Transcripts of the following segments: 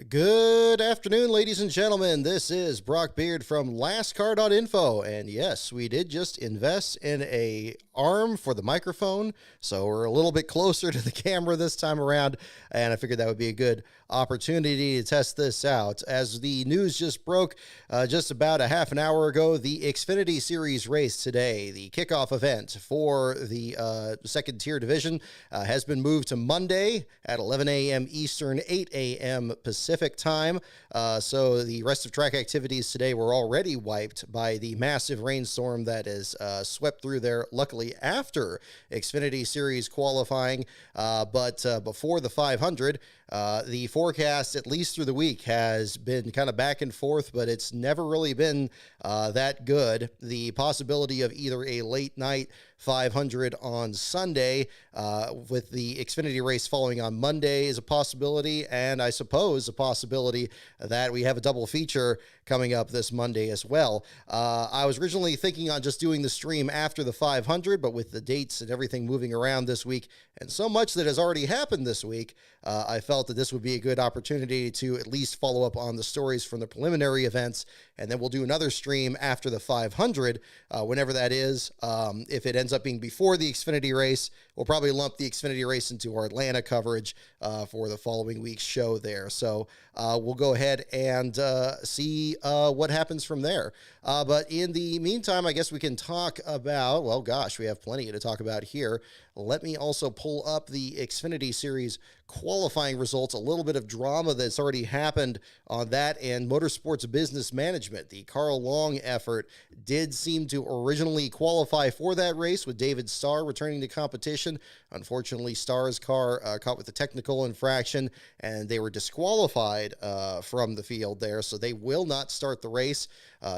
Good afternoon, ladies and gentlemen. This is Brock Beard from lastcar.info. And yes, we did just invest in a arm for the microphone, so we're a little bit closer to the camera this time around, and I figured that would be a good opportunity to test this out. As the news just broke just about a half an hour ago, the Xfinity Series race today, the kickoff event for the second tier division, has been moved to Monday at 11 a.m. Eastern, 8 a.m. Pacific time. So the rest of track activities today were already wiped by the massive rainstorm that is swept through there, luckily after Xfinity Series qualifying. But before the 500, the forecast, at least through the week, has been kind of back and forth, but it's never really been that good. The possibility of either a late night 500 on Sunday with the Xfinity race following on Monday is a possibility, and I suppose a possibility that we have a double feature coming up this Monday as well. I was originally thinking on just doing the stream after the 500, but with the dates and everything moving around this week, and so much that has already happened this week, I felt that this would be a good opportunity to at least follow up on the stories from the preliminary events, and then we'll do another stream after the 500, whenever that is. If it ends up being before the Xfinity race, we'll probably lump the Xfinity race into our Atlanta coverage for the following week's show there. So we'll go ahead and see what happens from there. But in the meantime, I guess we can talk about, well, gosh, we have plenty to talk about here. Let me also pull up the Xfinity Series qualifying results, a little bit of drama that's already happened on that, and Motorsports Business Management. The Carl Long effort did seem to originally qualify for that race, with David Starr returning to competition. Unfortunately, Starr's car caught with a technical infraction, and they were disqualified from the field there, so they will not start the race,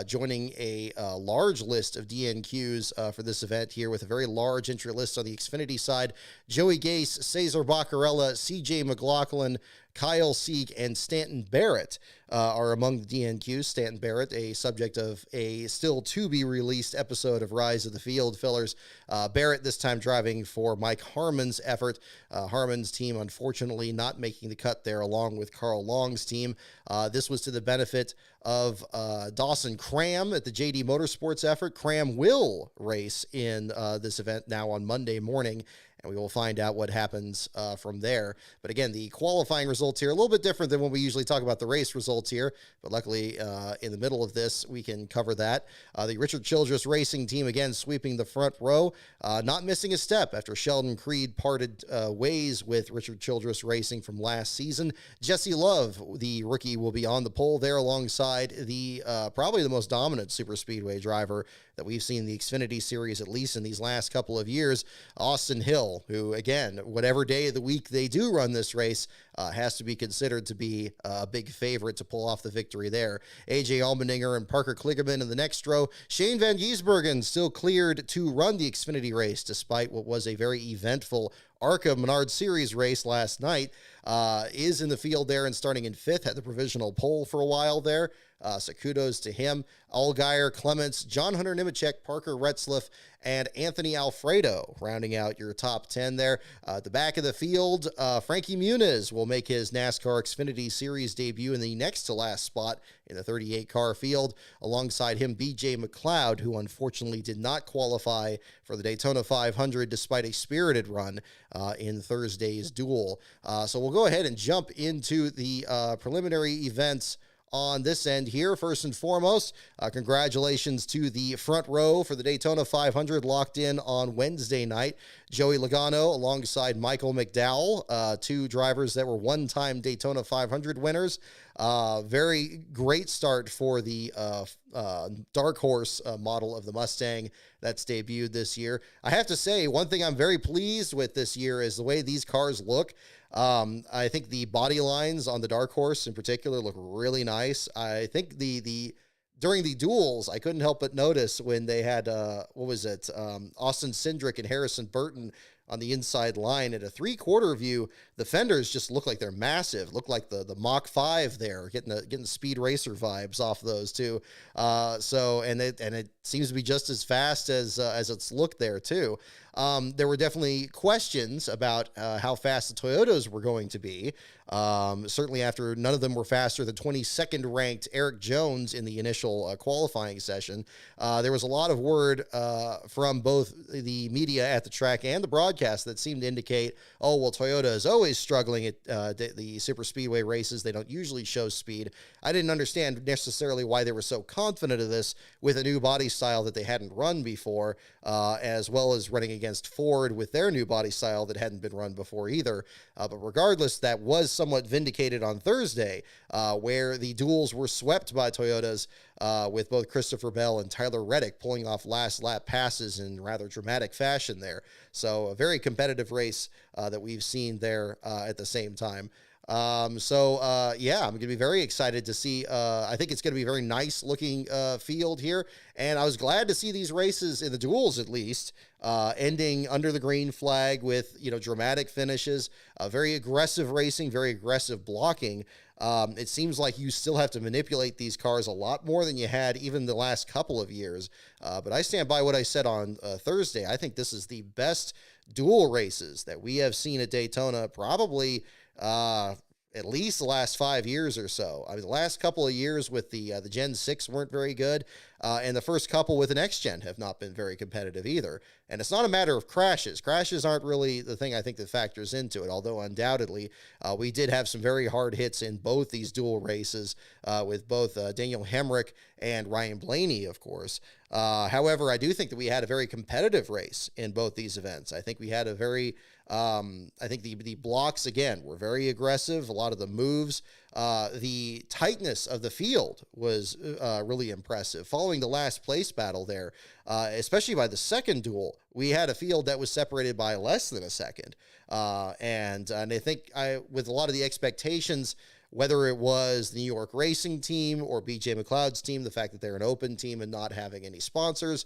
joining a large list of DNQs for this event here, with a very large entry list on the Xfinity side. Joey Gase, Cesar Baccarella, CJ McLaughlin, Kyle Sieg, and Stanton Barrett are among the DNQs. Stanton Barrett, a subject of a still-to-be-released episode of Rise of the Field Fillers. Barrett this time driving for Mike Harmon's effort. Harmon's team, unfortunately, not making the cut there along with Carl Long's team. This was to the benefit of Dawson Cram at the JD Motorsports effort. Cram will race in this event now on Monday morning, and we will find out what happens from there. But again, the qualifying results here, a little bit different than when we usually talk about the race results here, but luckily in the middle of this, we can cover that. The Richard Childress Racing team, again, sweeping the front row, not missing a step after Sheldon Creed parted ways with Richard Childress Racing from last season. Jesse Love, the rookie, will be on the pole there alongside the probably the most dominant super speedway driver that we've seen in the Xfinity Series, at least in these last couple of years, Austin Hill, who, again, whatever day of the week they do run this race, has to be considered to be a big favorite to pull off the victory there. AJ Allmendinger and Parker Kligerman in the next row. Shane Van Gisbergen still cleared to run the Xfinity race, despite what was a very eventful ARCA Menard Series race last night, is in the field there and starting in fifth, had the provisional pole for a while there. So kudos to him. Allgaier, Clements, John Hunter Nemechek, Parker Retzlaff, and Anthony Alfredo rounding out your top 10 there. At the back of the field, Frankie Muniz will make his NASCAR Xfinity Series debut in the next to last spot in the 38-car field. Alongside him, B.J. McLeod, who unfortunately did not qualify for the Daytona 500 despite a spirited run in Thursday's duel. So we'll go ahead and jump into the preliminary events on this end here. First and foremost, congratulations to the front row for the Daytona 500 locked in on Wednesday night. Joey Logano alongside Michael McDowell, two drivers that were one-time Daytona 500 winners. Very great start for the Dark Horse model of the Mustang that's debuted this year. I have to say, one thing I'm very pleased with this year is the way these cars look. I think the body lines on the Dark Horse in particular look really nice. I think during the duels, I couldn't help but notice when they had, Austin Cindric and Harrison Burton on the inside line at a three-quarter view, the fenders just look like they're massive, look like the Mach 5 there, getting the speed racer vibes off those too. And it seems to be just as fast as it's looked there too. There were definitely questions about how fast the Toyotas were going to be. Certainly after none of them were faster than 22nd ranked Eric Jones in the initial qualifying session. There was a lot of word from both the media at the track and the broadcast that seemed to indicate, oh, well, Toyota is always struggling at the super speedway races. They don't usually show speed. I didn't understand necessarily why they were so confident of this with a new body style that they hadn't run before, as well as running against Ford with their new body style that hadn't been run before either. But regardless, that was somewhat vindicated on Thursday, where the duels were swept by Toyotas, with both Christopher Bell and Tyler Reddick pulling off last lap passes in rather dramatic fashion there. So a very competitive race that we've seen there at the same time. I'm going to be very excited to see. I think it's going to be a very nice looking field here. And I was glad to see these races in the duels, at least, ending under the green flag with, dramatic finishes, very aggressive racing, very aggressive blocking. It seems like you still have to manipulate these cars a lot more than you had even the last couple of years. But I stand by what I said on Thursday. I think this is the best dual races that we have seen at Daytona, probably at least the last 5 years or so. I mean, the last couple of years with the Gen 6 weren't very good, and the first couple with an X-Gen have not been very competitive either. And it's not a matter of crashes. Crashes aren't really the thing I think that factors into it, although undoubtedly we did have some very hard hits in both these dual races with both Daniel Hemrick and Ryan Blaney, of course. However, I do think that we had a very competitive race in both these events. I think we had a very, I think the blocks, again, were very aggressive. A lot of the moves, the tightness of the field was really impressive. Following the last place battle there, especially by the second duel, we had a field that was separated by less than a second. And I think with a lot of the expectations, whether it was the New York Racing team or BJ McLeod's team, the fact that they're an open team and not having any sponsors,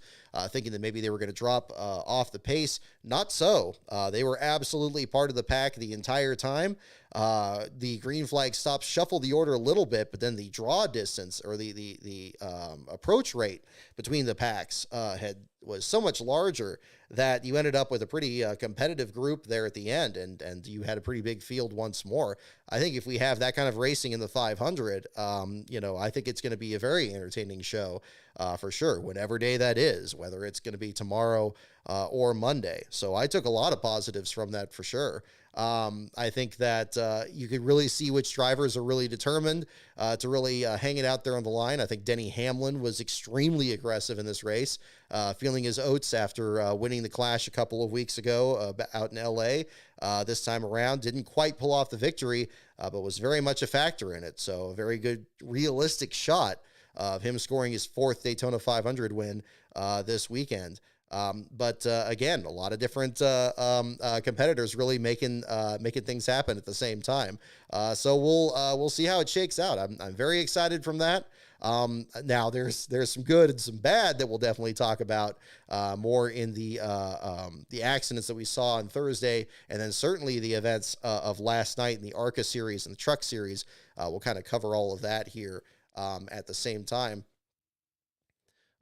thinking that maybe they were going to drop off the pace. Not so. They were absolutely part of the pack the entire time. The green flag stops shuffled the order a little bit, but then the draw distance or the approach rate between the packs was so much larger that you ended up with a pretty competitive group there at the end, and you had a pretty big field once more. I think if we have that kind of racing in the 500, I think it's going to be a very entertaining show for sure, whatever day that is, whether it's going to be tomorrow or Monday. So I took a lot of positives from that for sure. I think that you could really see which drivers are really determined to really hang it out there on the line. I think Denny Hamlin was extremely aggressive in this race, feeling his oats after winning the Clash a couple of weeks ago out in LA. This time around, didn't quite pull off the victory, but was very much a factor in it. So a very good, realistic shot of him scoring his fourth Daytona 500 win this weekend. But again, a lot of different competitors really making things happen at the same time. So we'll see how it shakes out. I'm very excited from that. Now there's some good and some bad that we'll definitely talk about more in the accidents that we saw on Thursday, and then certainly the events of last night in the ARCA series and the Truck series. We'll kind of cover all of that here at the same time.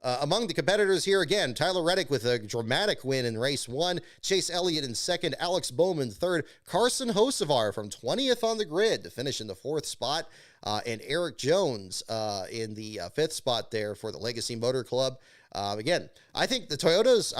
Among the competitors here, again, Tyler Reddick with a dramatic win in race 1, Chase Elliott in second, Alex Bowman third, Carson Hocevar from 20th on the grid to finish in the 4th spot, and Eric Jones in the 5th spot there for the Legacy Motor Club. Again, I think the Toyotas,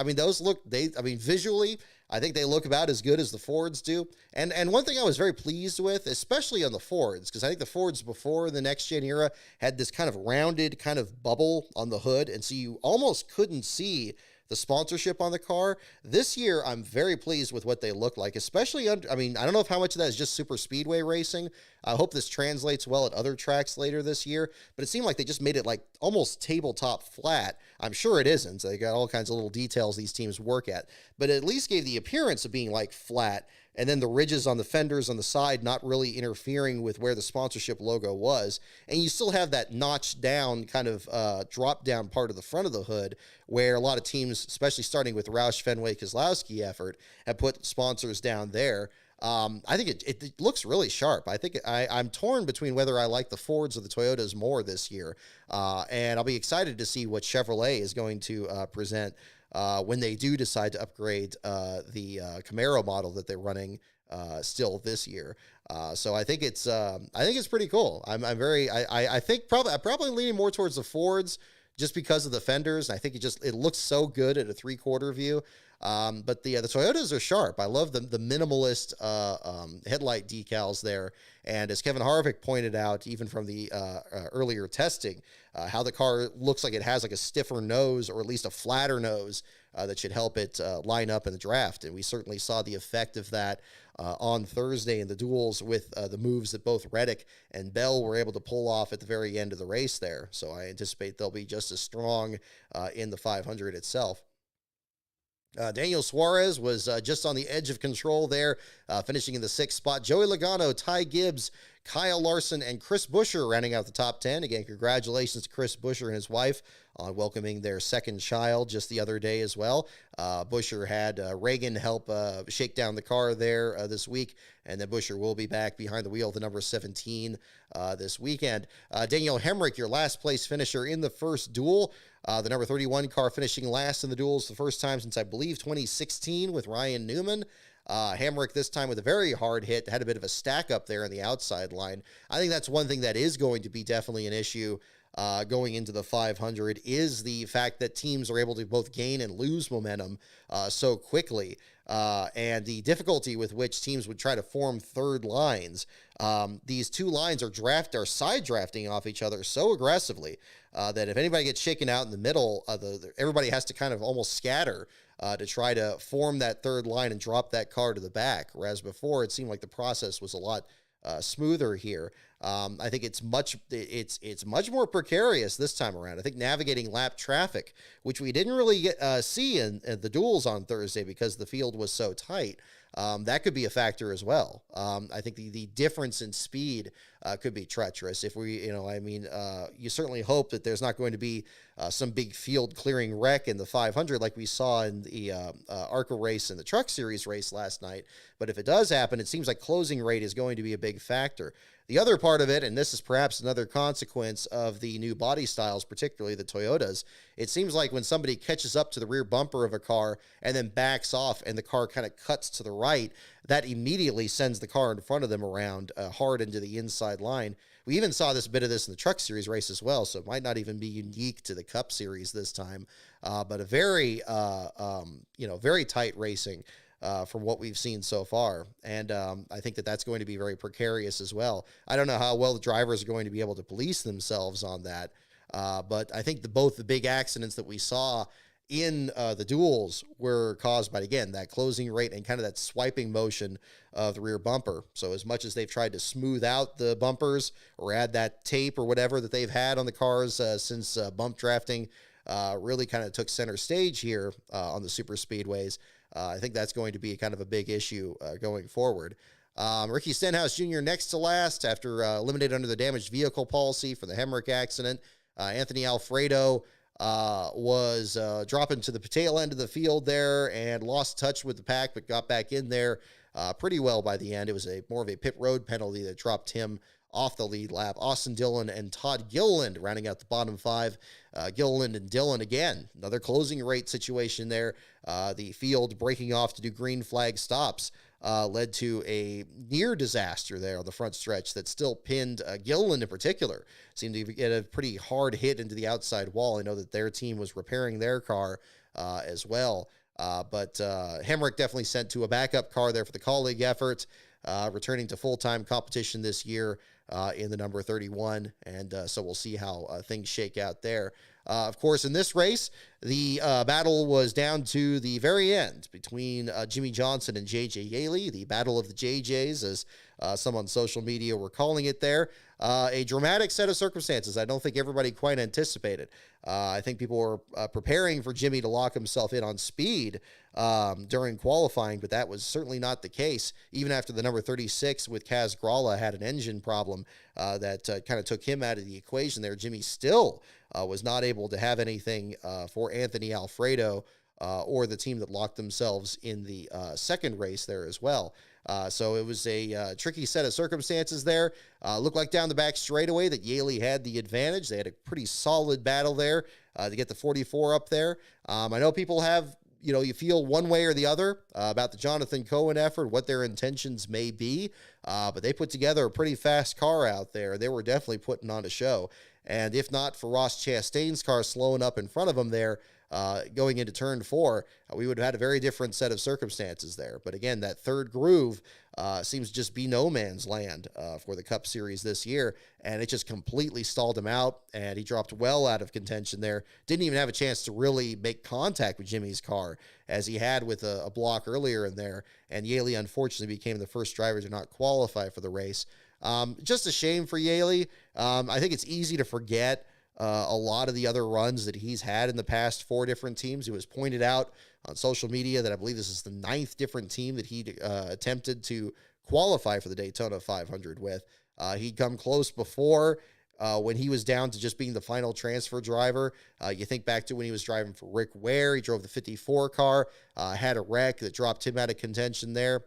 visually, I think they look about as good as the Fords do. And one thing I was very pleased with, especially on the Fords, because I think the Fords before the next-gen era had this kind of rounded kind of bubble on the hood, and so you almost couldn't see the sponsorship on the car. This year, I'm very pleased with what they look like, especially I don't know if how much of that is just super speedway racing. I hope this translates well at other tracks later this year, but it seemed like they just made it like almost tabletop flat. I'm sure it isn't. So they got all kinds of little details these teams work at, but it at least gave the appearance of being like flat. And then the ridges on the fenders on the side not really interfering with where the sponsorship logo was. And you still have that notched down kind of drop down part of the front of the hood where a lot of teams, especially starting with Roush Fenway Keselowski effort, have put sponsors down there. I think it looks really sharp. I think I'm torn between whether I like the Fords or the Toyotas more this year. And I'll be excited to see what Chevrolet is going to present when they do decide to upgrade the Camaro model that they're running still this year. So I think it's pretty cool. I think I'm probably leaning more towards the Fords just because of the fenders. And I think it looks so good at a 3/4 view. But the Toyotas are sharp. I love the minimalist headlight decals there. And as Kevin Harvick pointed out, even from the earlier testing, how the car looks like it has like a stiffer nose, or at least a flatter nose, that should help it line up in the draft. And we certainly saw the effect of that on Thursday in the duels with the moves that both Reddick and Bell were able to pull off at the very end of the race there. So I anticipate they'll be just as strong in the 500 itself. Daniel Suarez was just on the edge of control there, finishing in the 6th spot. Joey Logano, Ty Gibbs, Kyle Larson, and Chris Buescher rounding out the top 10. Again, congratulations to Chris Buescher and his wife on welcoming their second child just the other day as well. Buescher had Reagan help shake down the car there this week, and then Buescher will be back behind the wheel of the number 17 this weekend. Daniel Hemrick, your last place finisher in the first duel. The number 31 car finishing last in the duels the first time since, I believe, 2016 with Ryan Newman. Hamrick this time with a very hard hit, had a bit of a stack up there in the outside line. I think that's one thing that is going to be definitely an issue going into the 500 is the fact that teams are able to both gain and lose momentum so quickly. And the difficulty with which teams would try to form third lines. These two lines are side drafting off each other so aggressively that if anybody gets shaken out in the middle, everybody has to kind of almost scatter to try to form that third line and drop that car to the back. Whereas before, it seemed like the process was a lot smoother here. I think it's much more precarious this time around. I think navigating lap traffic, which we didn't really see in the duels on Thursday because the field was so tight, that could be a factor as well. I think the difference in speed could be treacherous. If you certainly hope that there's not going to be some big field clearing wreck in the 500 like we saw in the ARCA race and the Truck Series race last night. But if it does happen, it seems like closing rate is going to be a big factor. The other part of it, and this is perhaps another consequence of the new body styles, particularly the Toyotas, it seems like when somebody catches up to the rear bumper of a car and then backs off and the car kind of cuts to the right, that immediately sends the car in front of them around hard into the inside line. We even saw bit of this in the Truck Series race as well, so it might not even be unique to the Cup Series this time, but a very, very tight racing. From what we've seen so far. And I think that's going to be very precarious as well. I don't know how well the drivers are going to be able to police themselves on that. But I think both the big accidents that we saw in the duels were caused by, again, that closing rate and kind of that swiping motion of the rear bumper. So as much as they've tried to smooth out the bumpers or add that tape or whatever that they've had on the cars since bump drafting really kind of took center stage here on the super speedways, I think that's going to be kind of a big issue going forward. Ricky Stenhouse Jr. next to last after eliminated under the damaged vehicle policy for the Hemrick accident. Anthony Alfredo was dropping to the tail end of the field there and lost touch with the pack, but got back in there pretty well by the end. It was more of a pit road penalty that dropped him off the lead lap. Austin Dillon and Todd Gilliland rounding out the bottom five. Gilliland and Dillon again, another closing rate situation there. The field breaking off to do green flag stops led to a near disaster there on the front stretch that still pinned Gilliland in particular. Seemed to get a pretty hard hit into the outside wall. I know that their team was repairing their car as well. But Hemrick definitely sent to a backup car there for the colleague effort, returning to full-time competition this year in the number 31, and so we'll see how things shake out there. Of course, in this race, the battle was down to the very end between Jimmy Johnson and J.J. Yaley, the battle of the JJs, as some on social media were calling it there. A dramatic set of circumstances I don't think everybody quite anticipated. I think people were preparing for Jimmy to lock himself in on speed during qualifying, but that was certainly not the case. Even after the number 36 with Kaz Gralla had an engine problem that kind of took him out of the equation there, Jimmy still was not able to have anything for Anthony Alfredo or the team that locked themselves in the second race there as well. So it was a tricky set of circumstances there. Looked like down the back straightaway that Yaley had the advantage. They had a pretty solid battle there to get the 44 up there. I know people have, you feel one way or the other about the Jonathan Cohen effort, what their intentions may be, but they put together a pretty fast car out there. They were definitely putting on a show. And if not for Ross Chastain's car slowing up in front of him there, going into turn 4, we would have had a very different set of circumstances there. But again, that third groove seems to just be no man's land for the Cup Series this year, and it just completely stalled him out, and he dropped well out of contention there. Didn't even have a chance to really make contact with Jimmy's car, as he had with a block earlier in there, and Yaley unfortunately became the first driver to not qualify for the race. Just a shame for Yaley. I think it's easy to forget a lot of the other runs that he's had in the past 4 different teams. It was pointed out on social media that I believe this is the 9th different team that he attempted to qualify for the Daytona 500 with. He'd come close before when he was down to just being the final transfer driver. You think back to when he was driving for Rick Ware. He drove the 54 car, had a wreck that dropped him out of contention there.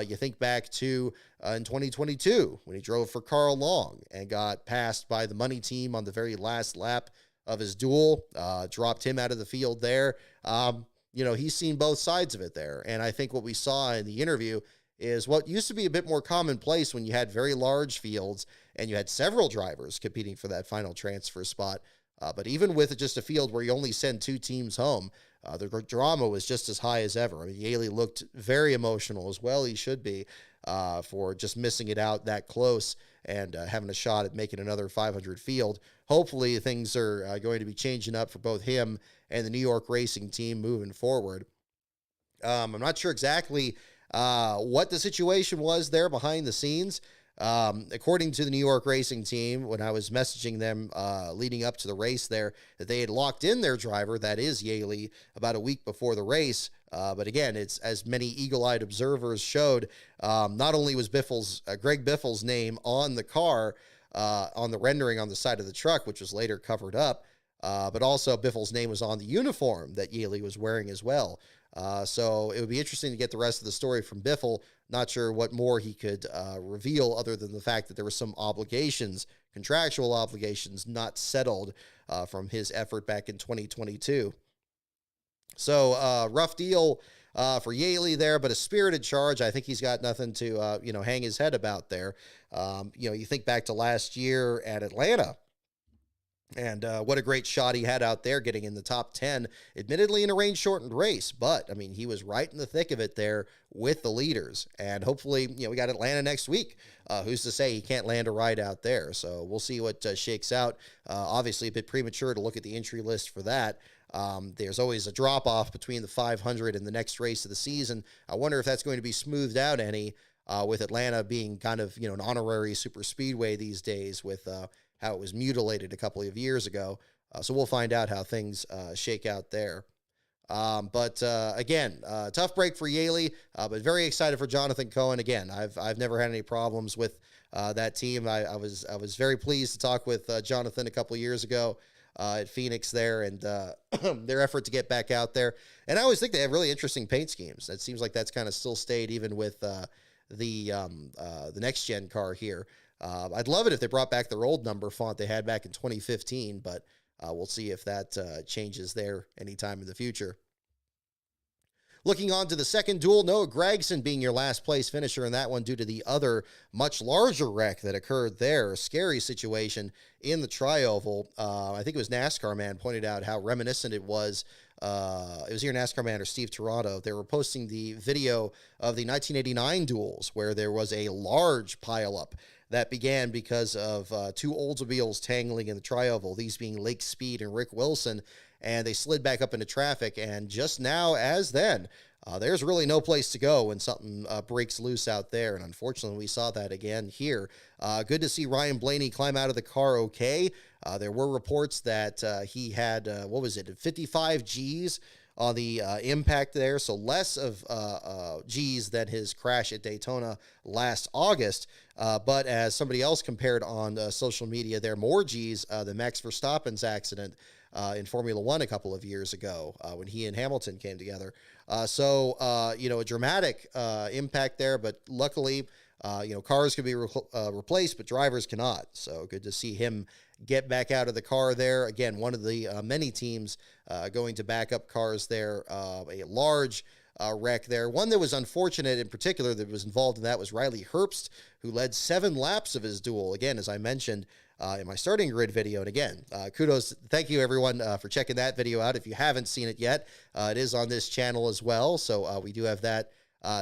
You think back to in 2022 when he drove for Carl Long and got passed by the money team on the very last lap of his duel, dropped him out of the field there. He's seen both sides of it there. And I think what we saw in the interview is what used to be a bit more commonplace when you had very large fields and you had several drivers competing for that final transfer spot. But even with just a field where you only send 2 teams home, the drama was just as high as ever. I mean, Yaley looked very emotional, as well he should be, for just missing it out that close and having a shot at making another 500 field. Hopefully things are going to be changing up for both him and the New York racing team moving forward. I'm not sure exactly what the situation was there behind the scenes. According to the New York racing team, when I was messaging them leading up to the race there, that they had locked in their driver, that is Yaley, about a week before the race. But again, it's as many eagle-eyed observers showed, not only was Greg Biffle's name on the car, on the rendering on the side of the truck, which was later covered up, but also Biffle's name was on the uniform that Yaley was wearing as well. So it would be interesting to get the rest of the story from Biffle. Not sure what more he could reveal other than the fact that there were some obligations, contractual obligations, not settled from his effort back in 2022. So rough deal for Yaley there, but a spirited charge. I think he's got nothing to hang his head about there. You think back to last year at Atlanta. And what a great shot he had out there, getting in the top 10, admittedly in a rain-shortened race. But, I mean, he was right in the thick of it there with the leaders. And hopefully, we got Atlanta next week. Who's to say he can't land a ride out there? So we'll see what shakes out. Obviously, a bit premature to look at the entry list for that. There's always a drop-off between the 500 and the next race of the season. I wonder if that's going to be smoothed out any, with Atlanta being kind of, an honorary super speedway these days with how it was mutilated a couple of years ago. So we'll find out how things shake out there. But again, tough break for Yaley, but very excited for Jonathan Cohen. Again, I've never had any problems with that team. I was very pleased to talk with Jonathan a couple of years ago at Phoenix there, and their effort to get back out there. And I always think they have really interesting paint schemes. It seems like that's kind of still stayed even with the next gen car here. I'd love it if they brought back their old number font they had back in 2015, but we'll see if that changes there anytime in the future. Looking on to the second duel, Noah Gragson being your last place finisher in that one due to the other much larger wreck that occurred there. A scary situation in the Tri-Oval. I think it was NASCAR Man pointed out how reminiscent it was. It was here NASCAR Man or Steve Toronto. They were posting the video of the 1989 duels where there was a large pileup that began because of 2 Oldsmobiles tangling in the Tri-Oval, these being Lake Speed and Rick Wilson, and they slid back up into traffic. And just now, as then, there's really no place to go when something breaks loose out there. And unfortunately, we saw that again here. Good to see Ryan Blaney climb out of the car okay. There were reports that he had, 55 Gs on the impact there, so less of G's than his crash at Daytona last August. But as somebody else compared on social media, there are more G's than Max Verstappen's accident in Formula One a couple of years ago when he and Hamilton came together. A dramatic impact there, but luckily, cars can be replaced, but drivers cannot. So good to see him get back out of the car there. Again, one of the many teams going to backup cars there. A large wreck there. One that was unfortunate in particular that was involved in that was Riley Herbst, who led 7 laps of his duel. Again, as I mentioned in my starting grid video. And again, kudos. Thank you, everyone, for checking that video out. If you haven't seen it yet, it is on this channel as well. So we do have that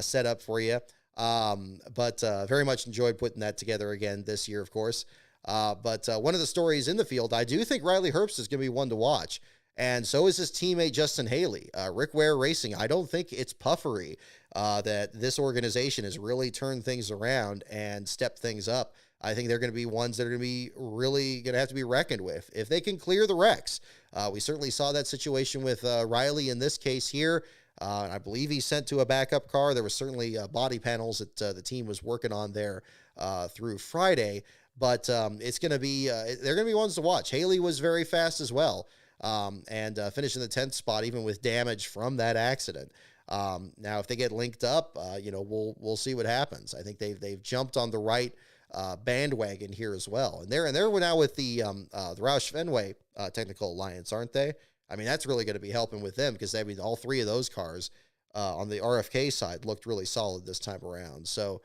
set up for you. But very much enjoyed putting that together again this year, of course. But one of the stories in the field, I do think Riley Herbst is going to be one to watch. And so is his teammate, Justin Haley. Rick Ware Racing, I don't think it's puffery that this organization has really turned things around and stepped things up. I think they're going to be ones that are going to be really going to have to be reckoned with if they can clear the wrecks. We certainly saw that situation with Riley in this case here. And I believe he's sent to a backup car. There was certainly body panels that the team was working on there through Friday. But it's going to be, they're going to be ones to watch. Haley was very fast as well. And finish in the 10th spot, even with damage from that accident. Now, if they get linked up, we'll see what happens. I think they've jumped on the right bandwagon here as well, and they're now with the Roush Fenway Technical Alliance, aren't they? I mean, that's really going to be helping with them because all 3 of those cars on the RFK side looked really solid this time around. So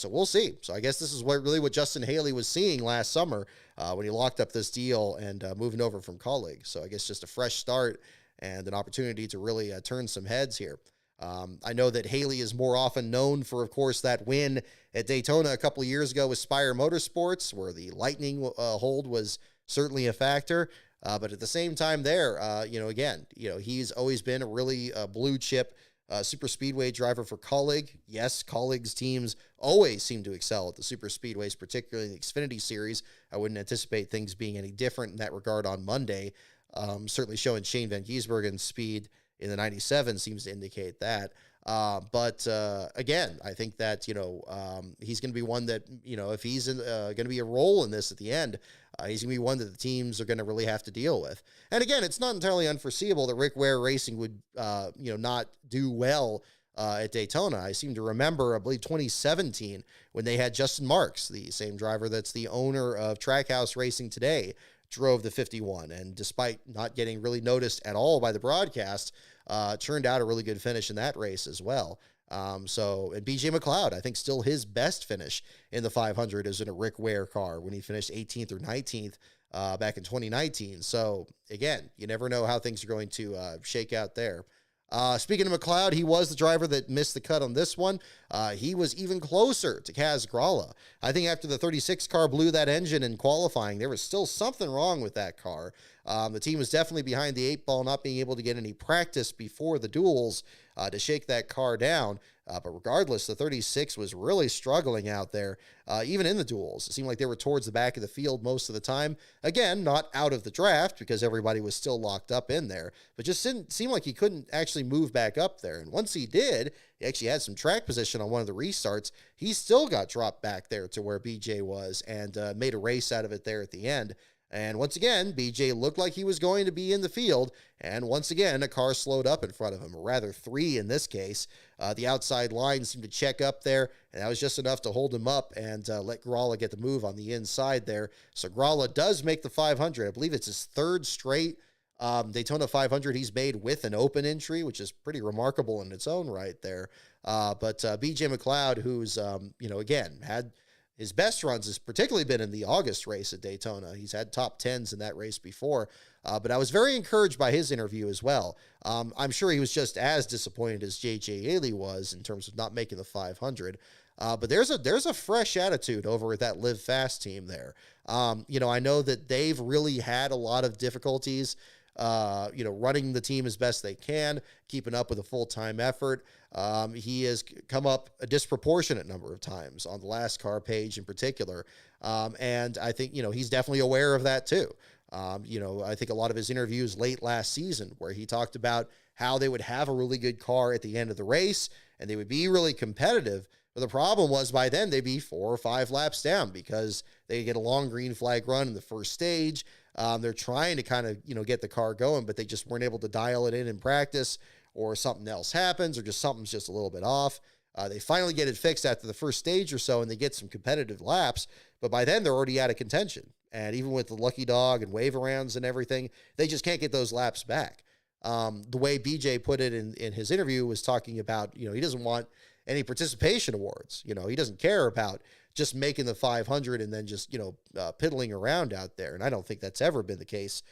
we'll see. So I guess this is what Justin Haley was seeing last summer when he locked up this deal and moving over from Colleague. So I guess just a fresh start and an opportunity to really turn some heads here. I know that Haley is more often known for, of course, that win at Daytona a couple of years ago with Spire Motorsports, where the lightning hold was certainly a factor. But at the same time there, he's always been a really blue chip super speedway driver for Colleague. Yes, Colleague's teams always seem to excel at the super speedways, particularly in the Xfinity Series. I wouldn't anticipate things being any different in that regard on Monday. Certainly showing Shane Van Gisbergen's speed in the 97 seems to indicate that. But again, I think that, he's going to be one that, if he's going to be a role in this at the end, he's going to be one that the teams are going to really have to deal with. And again, it's not entirely unforeseeable that Rick Ware Racing would, not do well at Daytona. I seem to remember, I believe 2017, when they had Justin Marks, the same driver that's the owner of Trackhouse Racing today, drove the 51. And despite not getting really noticed at all by the broadcast, turned out a really good finish in that race as well. And BJ McLeod, I think still his best finish in the 500 is in a Rick Ware car when he finished 18th or 19th back in 2019. So again, you never know how things are going to shake out there. Speaking of McLeod, he was the driver that missed the cut on this one. He was even closer to Kaz Gralla. I think after the 36 car blew that engine in qualifying, there was still something wrong with that car. The team was definitely behind the 8 ball, not being able to get any practice before the duels to shake that car down. But regardless, the 36 was really struggling out there, even in the duels. It seemed like they were towards the back of the field most of the time. Again, not out of the draft because everybody was still locked up in there, but just didn't seem like he couldn't actually move back up there. And once he did, he actually had some track position on one of the restarts. He still got dropped back there to where BJ was and made a race out of it there at the end. And once again, BJ looked like he was going to be in the field. And once again, a car slowed up in front of him, or rather 3 in this case. The outside line seemed to check up there, and that was just enough to hold him up and let Gralla get the move on the inside there. So Gralla does make the 500. I believe it's his 3rd straight Daytona 500 he's made with an open entry, which is pretty remarkable in its own right there. But BJ McLeod, who's, again, had his best runs has particularly been in the August race at Daytona. He's had top 10s in that race before, but I was very encouraged by his interview as well. I'm sure he was just as disappointed as J.J. Haley was in terms of not making the 500. But there's a fresh attitude over at that Live Fast team there. I know that they've really had a lot of difficulties running the team as best they can, keeping up with a full-time effort. He has come up a disproportionate number of times on the last car page in particular. And I think, he's definitely aware of that too. I think a lot of his interviews late last season where he talked about how they would have a really good car at the end of the race and they would be really competitive. But the problem was by then they'd be 4 or 5 laps down because they get a long green flag run in the first stage. They're trying to kind of, get the car going, but they just weren't able to dial it in practice, or something else happens, or just something's just a little bit off. They finally get it fixed after the first stage or so, and they get some competitive laps, but by then they're already out of contention. And even with the lucky dog and wave arounds and everything, they just can't get those laps back. The way BJ put it in his interview was talking about, he doesn't want any participation awards. He doesn't care about just making the 500 and then just, piddling around out there. And I don't think that's ever been the case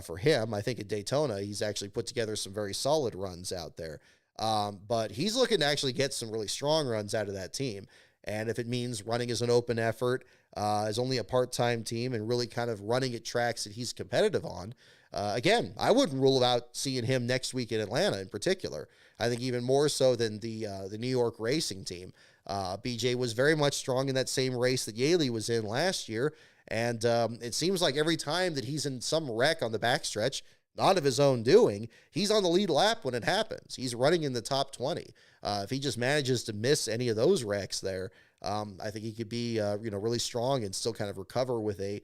for him. I think at Daytona, he's actually put together some very solid runs out there. But he's looking to actually get some really strong runs out of that team. And if it means running as an open effort, as only a part-time team, and really kind of running at tracks that he's competitive on, again, I wouldn't rule out seeing him next week in Atlanta in particular. I think even more so than the New York racing team. BJ was very much strong in that same race that Yaley was in last year. And it seems like every time that he's in some wreck on the backstretch, not of his own doing, he's on the lead lap when it happens. He's running in the top 20. If he just manages to miss any of those wrecks there, I think he could be, really strong and still kind of recover with a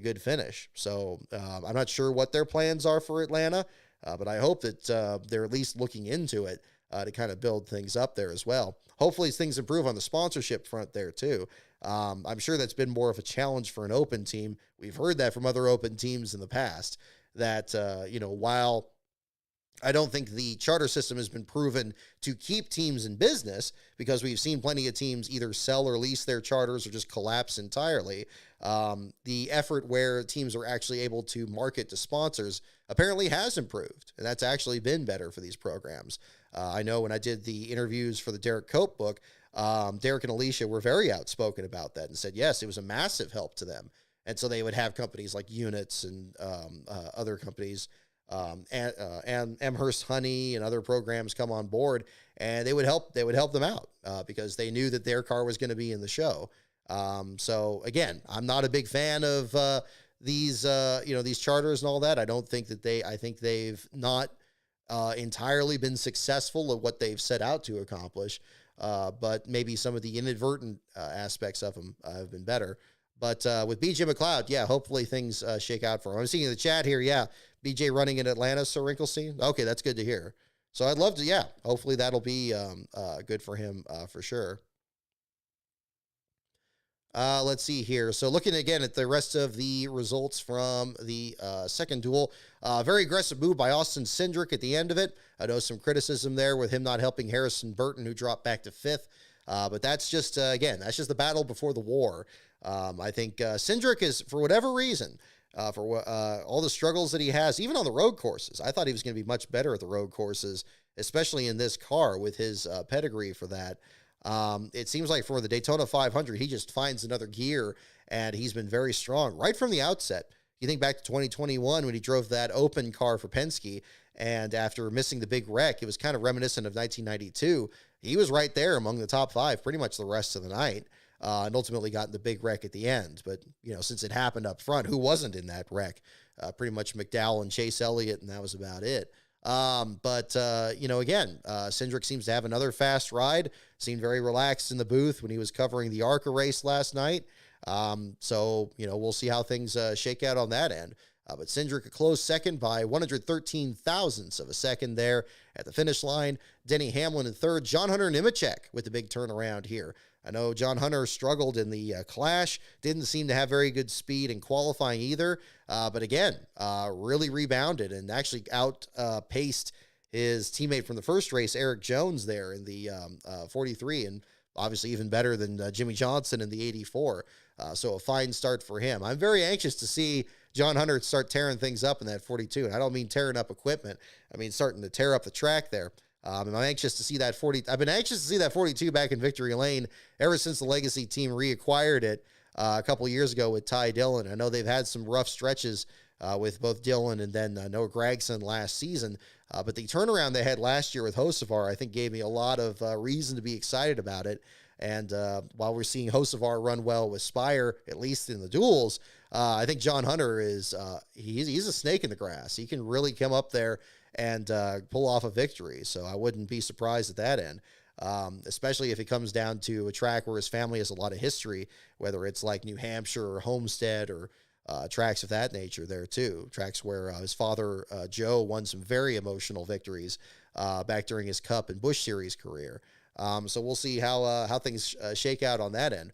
good finish. So I'm not sure what their plans are for Atlanta, but I hope that they're at least looking into it to kind of build things up there as well. Hopefully things improve on the sponsorship front there too. I'm sure that's been more of a challenge for an open team. We've heard that from other open teams in the past, that, while I don't think the charter system has been proven to keep teams in business, because we've seen plenty of teams either sell or lease their charters or just collapse entirely. The effort where teams are actually able to market to sponsors apparently has improved, and that's actually been better for these programs. I know when I did the interviews for the Derek Cope book, Derek and Alicia were very outspoken about that and said, yes, it was a massive help to them. And so they would have companies like Units and other companies, and Amherst Honey and other programs come on board, and they would help them out because they knew that their car was going to be in the show. So again, I'm not a big fan of these charters and all that. I think they've not entirely been successful at what they've set out to accomplish. But maybe some of the inadvertent aspects of them have been better. But with BJ McLeod, yeah, hopefully things shake out for him. I'm seeing in the chat here, yeah, BJ running in Atlanta, Sir Wrinklestein. Okay, that's good to hear. So I'd love to, yeah, hopefully that'll be good for him for sure. Let's see here. So looking again at the rest of the results from the second duel, very aggressive move by Austin Cindric at the end of it. I know some criticism there with him not helping Harrison Burton, who dropped back to fifth. But that's just, that's just the battle before the war. I think Cindric is, for whatever reason, for all the struggles that he has, even on the road courses, I thought he was going to be much better at the road courses, especially in this car with his pedigree for that. It seems like for the Daytona 500, he just finds another gear, and he's been very strong right from the outset. You think back to 2021 when he drove that open car for Penske, and after missing the big wreck, it was kind of reminiscent of 1992. He was right there among the top five pretty much the rest of the night, and ultimately got in the big wreck at the end. But, since it happened up front, who wasn't in that wreck? Pretty much McDowell and Chase Elliott, and that was about it. Again, Cindric seems to have another fast ride, seemed very relaxed in the booth when he was covering the ARCA race last night. We'll see how things shake out on that end. But Cindric a close second by 113 thousandths of a second there at the finish line. Denny Hamlin in third. John Hunter Nemechek with the big turnaround here. I know John Hunter struggled in the Clash, didn't seem to have very good speed in qualifying either, but again, really rebounded and actually outpaced his teammate from the first race, Eric Jones, there in the 43, and obviously even better than Jimmy Johnson in the 84. So a fine start for him. I'm very anxious to see John Hunter start tearing things up in that 42, and I don't mean tearing up equipment. I mean starting to tear up the track there. And I'm anxious to see that 40. I've been anxious to see that 42 back in Victory Lane ever since the Legacy team reacquired it a couple of years ago with Ty Dillon. I know they've had some rough stretches with both Dillon and then Noah Gragson last season. But the turnaround they had last year with Hocevar, I think, gave me a lot of reason to be excited about it. And while we're seeing Hocevar run well with Spire, at least in the duels, I think John Hunter is he's a snake in the grass. He can really come up there and pull off a victory. So I wouldn't be surprised at that end, especially if it comes down to a track where his family has a lot of history, whether it's like New Hampshire or Homestead or tracks of that nature there too. Tracks where his father Joe won some very emotional victories back during his Cup and Busch Series career. So we'll see how things shake out on that end.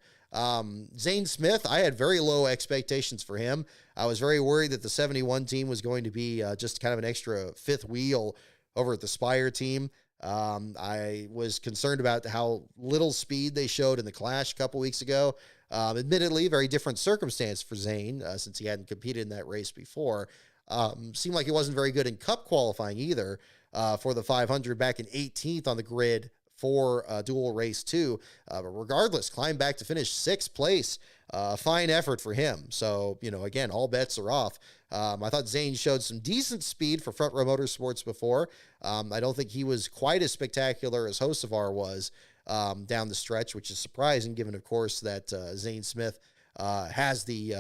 Zane Smith, I had very low expectations for him. I was very worried that the 71 team was going to be just kind of an extra fifth wheel over at the Spire team. I was concerned about how little speed they showed in the Clash a couple weeks ago. Admittedly, very different circumstance for Zane since he hadn't competed in that race before. Seemed like he wasn't very good in Cup qualifying either for the 500 back in 18th on the grid for dual race 2. But regardless, climbed back to finish 6th place. Fine effort for him. So, again, all bets are off. I thought Zane showed some decent speed for Front Row Motorsports before. I don't think he was quite as spectacular as Hocevar was down the stretch, which is surprising given, of course, that Zane Smith has the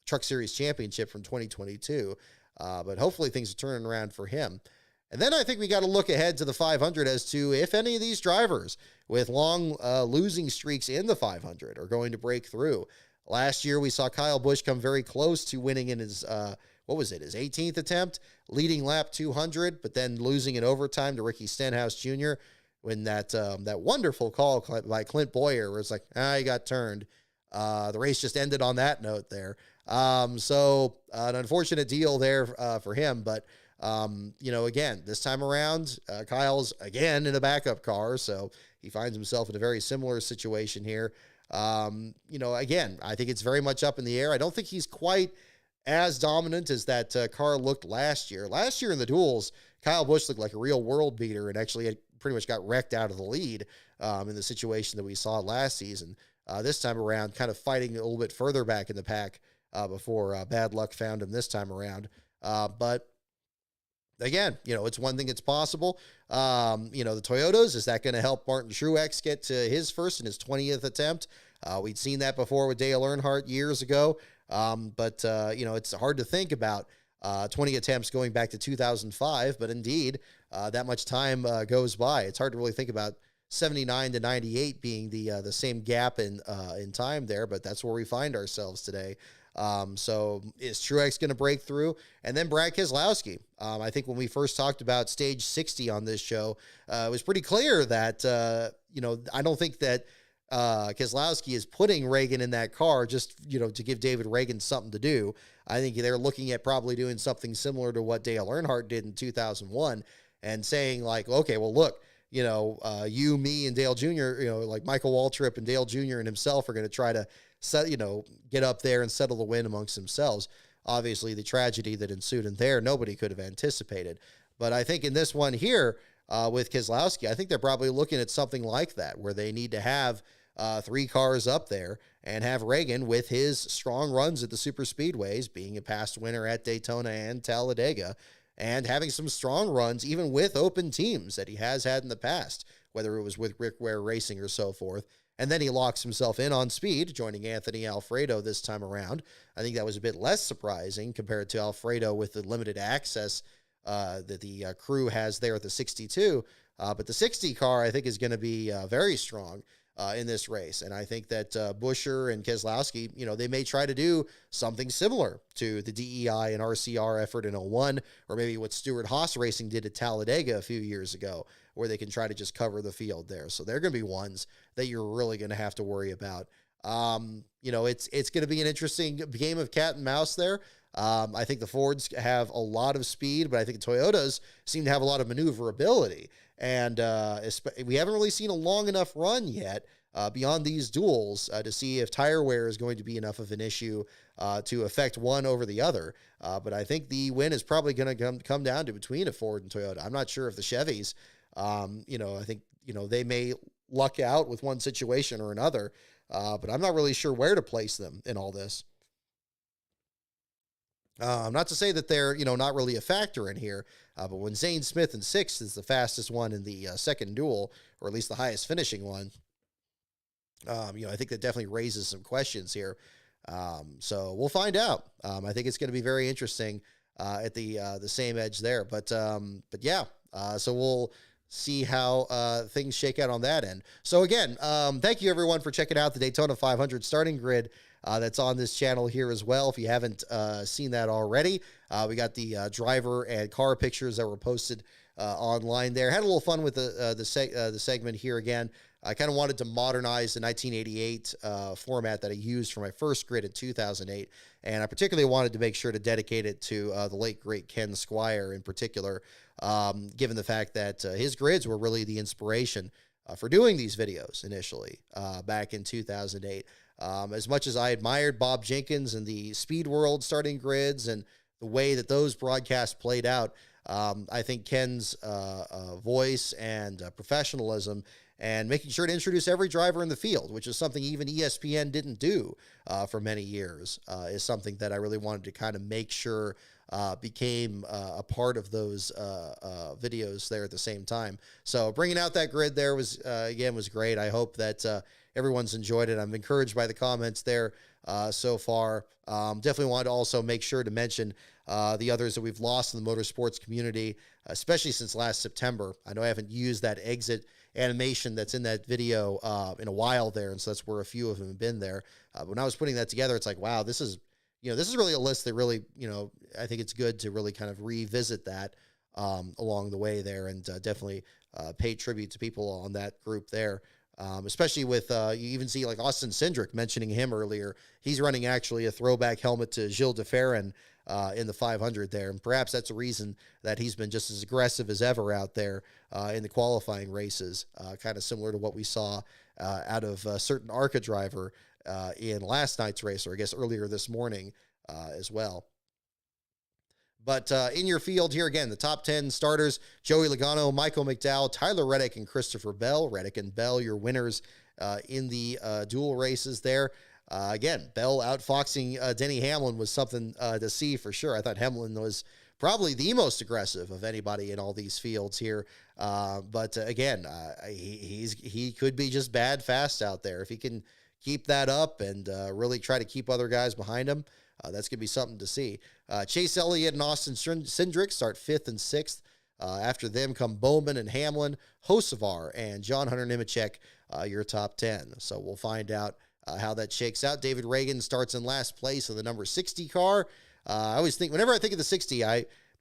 Truck Series Championship from 2022. But hopefully things are turning around for him. And then I think we got to look ahead to the 500 as to if any of these drivers with long losing streaks in the 500 are going to break through. Last year, we saw Kyle Busch come very close to winning in his, his 18th attempt, leading lap 200, but then losing in overtime to Ricky Stenhouse Jr. when that wonderful call by Clint Boyer where it's like, he got turned. The race just ended on that note there. So an unfortunate deal there for him, but again, this time around, Kyle's again in a backup car, so he finds himself in a very similar situation here. Again, I think it's very much up in the air. I don't think he's quite as dominant as that car looked last year. Last year in the duels, Kyle Busch looked like a real world beater and actually had pretty much got wrecked out of the lead in the situation that we saw last season. This time around, kind of fighting a little bit further back in the pack before bad luck found him this time around. But again, it's one thing that's possible. The Toyotas, is that going to help Martin Truex get to his first and his 20th attempt? We'd seen that before with Dale Earnhardt years ago. But it's hard to think about 20 attempts going back to 2005. But indeed, that much time goes by. It's hard to really think about 79 to 98 being the same gap in time there. But that's where we find ourselves today. So is Truex going to break through? And then Brad Keselowski. I think when we first talked about stage 60 on this show, it was pretty clear that, I don't think that Keselowski is putting Reagan in that car just, to give David Reagan something to do. I think they're looking at probably doing something similar to what Dale Earnhardt did in 2001 and saying like, okay, well, look, you, me, and Dale Jr., like Michael Waltrip and Dale Jr. and himself are going to try to get up there and settle the win amongst themselves. Obviously, the tragedy that ensued in there, nobody could have anticipated. But I think in this one here with Keselowski, I think they're probably looking at something like that, where they need to have 3 cars up there and have Reagan with his strong runs at the super speedways, being a past winner at Daytona and Talladega, and having some strong runs even with open teams that he has had in the past, whether it was with Rick Ware Racing or so forth. And then he locks himself in on speed, joining Anthony Alfredo this time around. I think that was a bit less surprising compared to Alfredo with the limited access that the crew has there at the 62. But the 60 car, I think, is going to be very strong in this race. And I think that Buescher and Keselowski, they may try to do something similar to the DEI and RCR effort in 01, or maybe what Stewart Haas Racing did at Talladega a few years ago, where they can try to just cover the field there. So they're going to be ones that you're really going to have to worry about. It's going to be an interesting game of cat and mouse there. I think the Fords have a lot of speed, but I think the Toyotas seem to have a lot of maneuverability. And we haven't really seen a long enough run yet beyond these duels to see if tire wear is going to be enough of an issue to affect one over the other. But I think the win is probably going to come down to between a Ford and Toyota. I'm not sure if the Chevys, I think, they may luck out with one situation or another, but I'm not really sure where to place them in all this. Not to say that they're, not really a factor in here, but when Zane Smith in 6th is the fastest one in the second duel, or at least the highest finishing one, I think that definitely raises some questions here. So we'll find out. I think it's going to be very interesting at the same edge there. But yeah, so we'll see how things shake out on that end. So again, thank you everyone for checking out the Daytona 500 starting grid. that's on this channel here as well. If you haven't seen that already, we got the driver and car pictures that were posted online there. Had a little fun with the segment here again. I kind of wanted to modernize the 1988 format that I used for my first grid in 2008, and I particularly wanted to make sure to dedicate it to the late, great Ken Squire in particular, given the fact that his grids were really the inspiration for doing these videos initially back in 2008. As much as I admired Bob Jenkins and the Speed World starting grids and the way that those broadcasts played out, I think Ken's voice and professionalism and making sure to introduce every driver in the field, which is something even ESPN didn't do for many years, is something that I really wanted to kind of make sure became a part of those videos there at the same time. So bringing out that grid there was, again, was great. I hope that everyone's enjoyed it. I'm encouraged by the comments there so far. Definitely wanted to also make sure to mention the others that we've lost in the motorsports community, especially since last September. I know I haven't used that exit animation that's in that video in a while there, and so that's where a few of them have been there. But when I was putting that together, it's like, wow, this is really a list that really, I think it's good to really kind of revisit that along the way there, and definitely pay tribute to people on that group there. Especially with, you even see like Austin Cindric, mentioning him earlier. He's running actually a throwback helmet to Gilles de Ferran in the 500 there. And perhaps that's a reason that he's been just as aggressive as ever out there in the qualifying races, kind of similar to what we saw out of a certain ARCA driver in last night's race, or I guess earlier this morning as well. But in your field here, again, the top 10 starters: Joey Logano, Michael McDowell, Tyler Reddick, and Christopher Bell. Reddick and Bell, your winners in the dual races there. Again, Bell outfoxing Denny Hamlin was something to see for sure. I thought Hamlin was probably the most aggressive of anybody in all these fields here. But again, he could be just bad fast out there. If he can keep that up and really try to keep other guys behind him, that's going to be something to see. Chase Elliott and Austin Cindric start 5th and 6th. After them come Bowman and Hamlin, Hocevar, and John Hunter Nemechek, your top 10. So we'll find out how that shakes out. David Reagan starts in last place of the number 60 car. I always think, whenever I think of the 60,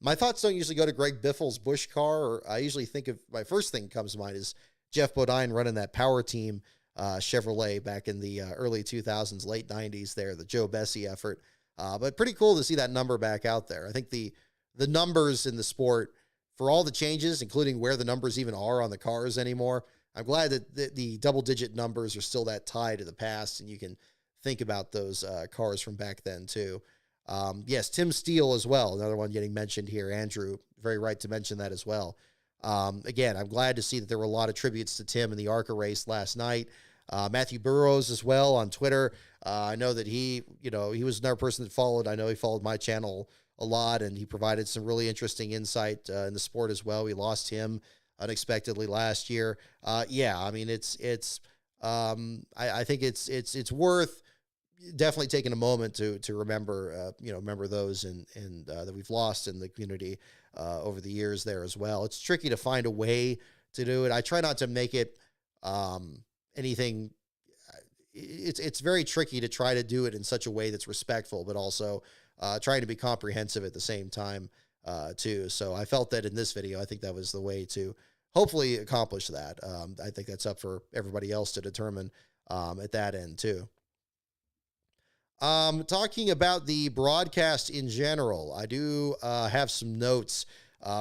my thoughts don't usually go to Greg Biffle's Busch car, or I usually think of, my first thing comes to mind is Jeff Bodine running that Power Team Chevrolet back in the early 2000s, late 90s there, the Joe Bessie effort. But pretty cool to see that number back out there. I think the numbers in the sport, for all the changes, including where the numbers even are on the cars anymore, I'm glad that the double-digit numbers are still that tied to the past, and you can think about those cars from back then too. Yes, Tim Steele as well, another one getting mentioned here. Andrew, very right to mention that as well. Again, I'm glad to see that there were a lot of tributes to Tim in the ARCA race last night. Matthew Burrows as well on Twitter. I know that he was another person that followed. I know he followed my channel a lot, and he provided some really interesting insight in the sport as well. We lost him unexpectedly last year. Yeah, I mean, I think it's worth definitely taking a moment to remember, remember those and that we've lost in the community over the years there as well. It's tricky to find a way to do it. I try not to make it anything. It's very tricky to try to do it in such a way that's respectful, but also trying to be comprehensive at the same time too. So I felt that in this video, I think that was the way to hopefully accomplish that. I think that's up for everybody else to determine at that end too. Talking about the broadcast in general, I do have some notes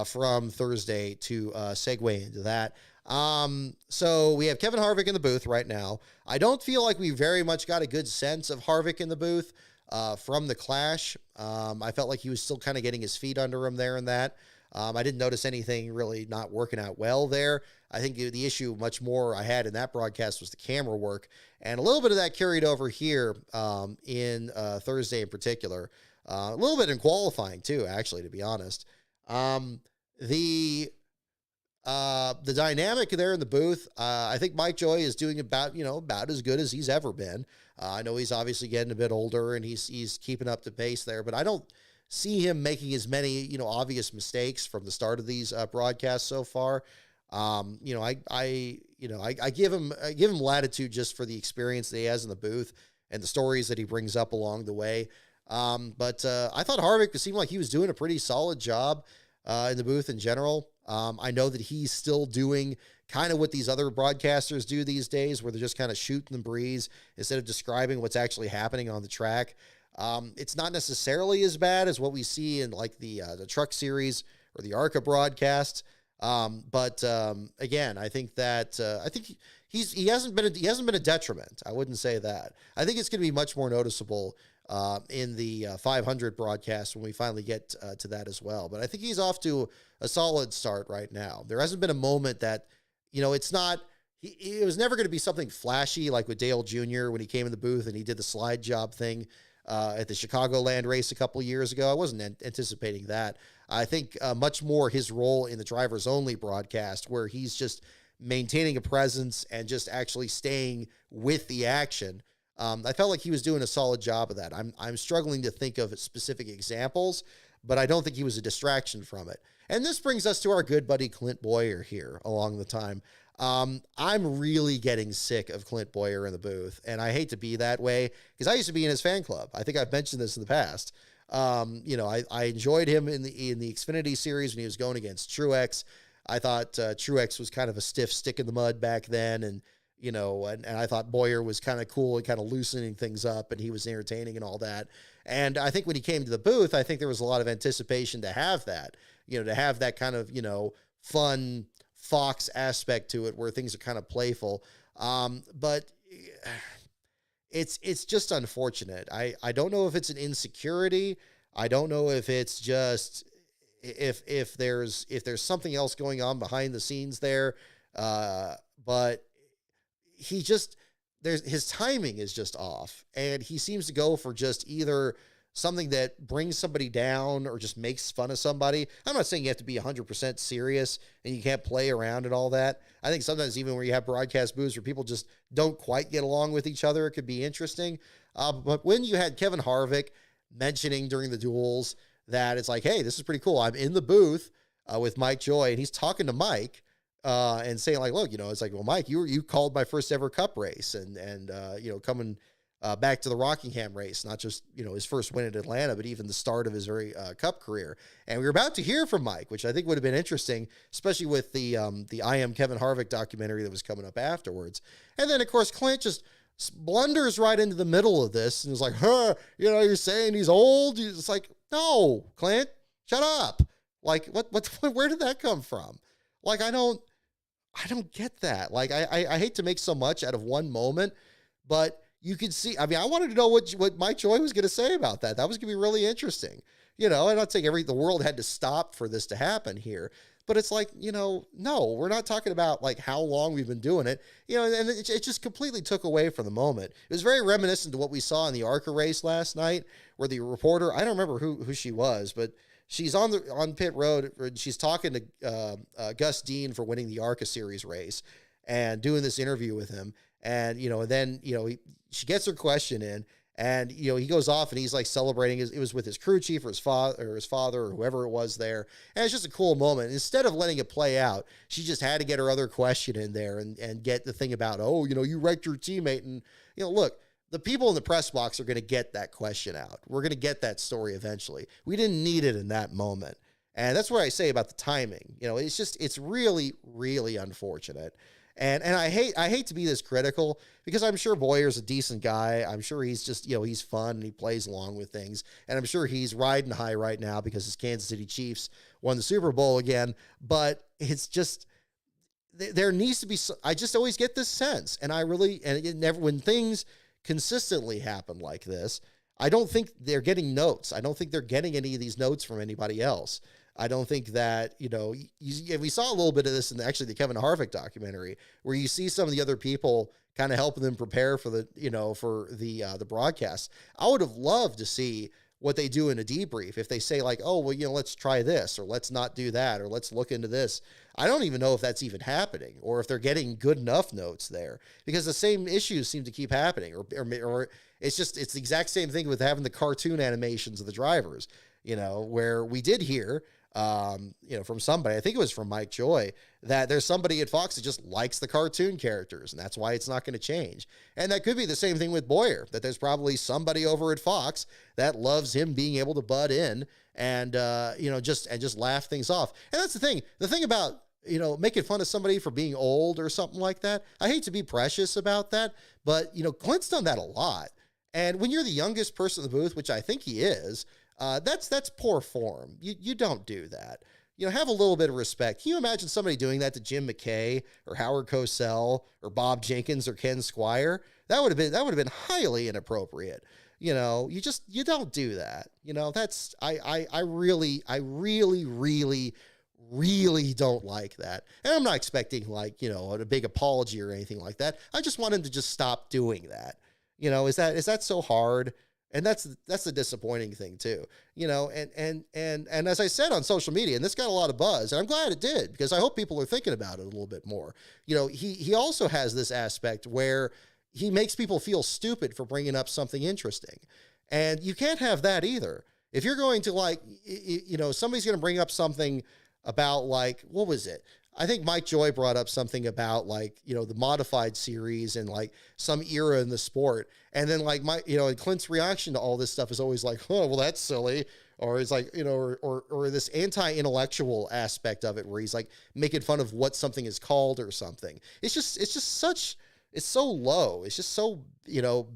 from Thursday to segue into that. So we have Kevin Harvick in the booth right now. I don't feel like we very much got a good sense of Harvick in the booth from the clash. I felt like he was still kind of getting his feet under him there and that. I didn't notice anything really not working out well there. I think the issue much more I had in that broadcast was the camera work, and a little bit of that carried over here in Thursday in particular. A little bit in qualifying too, actually, to be honest. The dynamic there in the booth, I think Mike Joy is doing about as good as he's ever been. I know he's obviously getting a bit older and he's keeping up the pace there, but I don't see him making as many, obvious mistakes from the start of these broadcasts so far. I give him latitude just for the experience that he has in the booth. and the stories that he brings up along the way. But I thought Harvick seemed like he was doing a pretty solid job in the booth in general. I know that he's still doing kind of what these other broadcasters do these days, where they're just kind of shooting the breeze instead of describing what's actually happening on the track. It's not necessarily as bad as what we see in like the Truck Series or the ARCA broadcast. But again, I think that he hasn't been a detriment. I wouldn't say that. I think it's going to be much more noticeable in the 500 broadcast when we finally get to that as well. But I think he's off to a solid start right now. There hasn't been a moment that, it's not, it was never going to be something flashy like with Dale Jr. when he came in the booth and he did the slide job thing at the Chicagoland race a couple years ago. I wasn't anticipating that. I think much more his role in the drivers only broadcast, where he's just maintaining a presence and just actually staying with the action. I felt like he was doing a solid job of that. I'm struggling to think of specific examples, but I don't think he was a distraction from it. And this brings us to our good buddy Clint Boyer here along the time. I'm really getting sick of Clint Boyer in the booth, and I hate to be that way because I used to be in his fan club. I think I've mentioned this in the past. I enjoyed him in the Xfinity series when he was going against Truex. I thought Truex was kind of a stiff stick in the mud back then, and I thought Boyer was kind of cool and kind of loosening things up, and he was entertaining and all that. And I think when he came to the booth, I think there was a lot of anticipation to have that, to have that kind of, fun Fox aspect to it where things are kind of playful. But it's just unfortunate. I don't know if it's an insecurity. I don't know if it's just, if there's something else going on behind the scenes there. But he just, his timing is just off, and he seems to go for just either something that brings somebody down or just makes fun of somebody. I'm not saying you have to be 100% serious and you can't play around and all that. I think sometimes even where you have broadcast booths where people just don't quite get along with each other, it could be interesting. But when you had Kevin Harvick mentioning during the duels that it's like, hey, this is pretty cool. I'm in the booth with Mike Joy, and he's talking to Mike, and saying like, look, it's like, well, Mike, you called my first ever Cup race, and coming back to the Rockingham race, not just, his first win at Atlanta, but even the start of his very Cup career. And we were about to hear from Mike, which I think would have been interesting, especially with the I Am Kevin Harvick documentary that was coming up afterwards. And then of course, Clint just blunders right into the middle of this and is like, you're saying he's old. It's like, no, Clint, shut up. Like, where did that come from? Like, I don't get that. Like, I hate to make so much out of one moment, but you could see, I wanted to know what Mike Joy was going to say about that. That was going to be really interesting. I'm not saying the world had to stop for this to happen here, but it's like, no, we're not talking about like how long we've been doing it, and it just completely took away from the moment. It was very reminiscent to what we saw in the ARCA race last night, where the reporter, I don't remember who she was, but she's on pit road, and she's talking to Gus Dean for winning the ARCA series race and doing this interview with him. And, then, she gets her question in, and, he goes off and he's like celebrating. It was with his crew chief or his father or whoever it was there. And it's just a cool moment. Instead of letting it play out, she just had to get her other question in there and get the thing about, you wrecked your teammate. And, look, the people in the press box are going to get that question out. We're going to get that story eventually. We didn't need it in that moment. And that's what I say about the timing. It's really, really unfortunate. And I hate to be this critical, because I'm sure Boyer's a decent guy. I'm sure he's just, he's fun and he plays along with things. And I'm sure he's riding high right now because his Kansas City Chiefs won the Super Bowl again. But it's just, there needs to be, I just always get this sense. And when things consistently happen like this, I don't think they're getting notes. I don't think they're getting any of these notes from anybody else. I don't think that, we saw a little bit of this in the Kevin Harvick documentary, where you see some of the other people kind of helping them prepare for the broadcast. I would have loved to see what they do in a debrief. If they say like, oh, well, let's try this, or let's not do that, or let's look into this. I don't even know if that's even happening, or if they're getting good enough notes there, because the same issues seem to keep happening, or it's the exact same thing with having the cartoon animations of the drivers. where we did hear, from somebody, I think it was from Mike Joy, that there's somebody at Fox that just likes the cartoon characters, and that's why it's not going to change. And that could be the same thing with Boyer, that there's probably somebody over at Fox that loves him being able to butt in and, just laugh things off. And that's the thing. The thing about, making fun of somebody for being old or something like that, I hate to be precious about that, but, Clint's done that a lot. And when you're the youngest person in the booth, which I think he is, that's poor form. You don't do that. Have a little bit of respect. Can you imagine somebody doing that to Jim McKay or Howard Cosell or Bob Jenkins or Ken Squire? That would have been highly inappropriate. You don't do that. That's I really, really don't like that. And I'm not expecting a big apology or anything like that. I just want him to just stop doing that. Is that so hard? And that's the disappointing thing too, and as I said on social media, and this got a lot of buzz, and I'm glad it did, because I hope people are thinking about it a little bit more. He also has this aspect where he makes people feel stupid for bringing up something interesting. And you can't have that either. If you're going to somebody's going to bring up something about what was it? I think Mike Joy brought up something about the modified series and some era in the sport. And then and Clint's reaction to all this stuff is always oh, well, that's silly. Or it's or this anti-intellectual aspect of it where he's making fun of what something is called or something. It's so low. It's just so,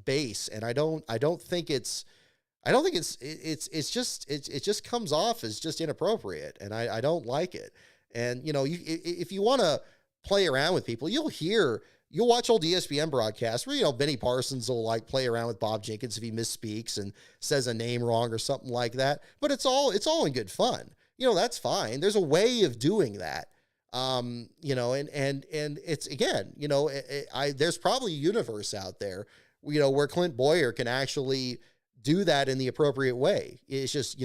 base. And I don't think it just comes off as just inappropriate. And I don't like it. And, if you want to play around with people, you'll watch old ESPN broadcasts where, Benny Parsons will play around with Bob Jenkins if he misspeaks and says a name wrong or something like that. But it's all in good fun. That's fine. There's a way of doing that. And it's, again, there's probably a universe out there, where Clint Boyer can actually do that in the appropriate way. It's just,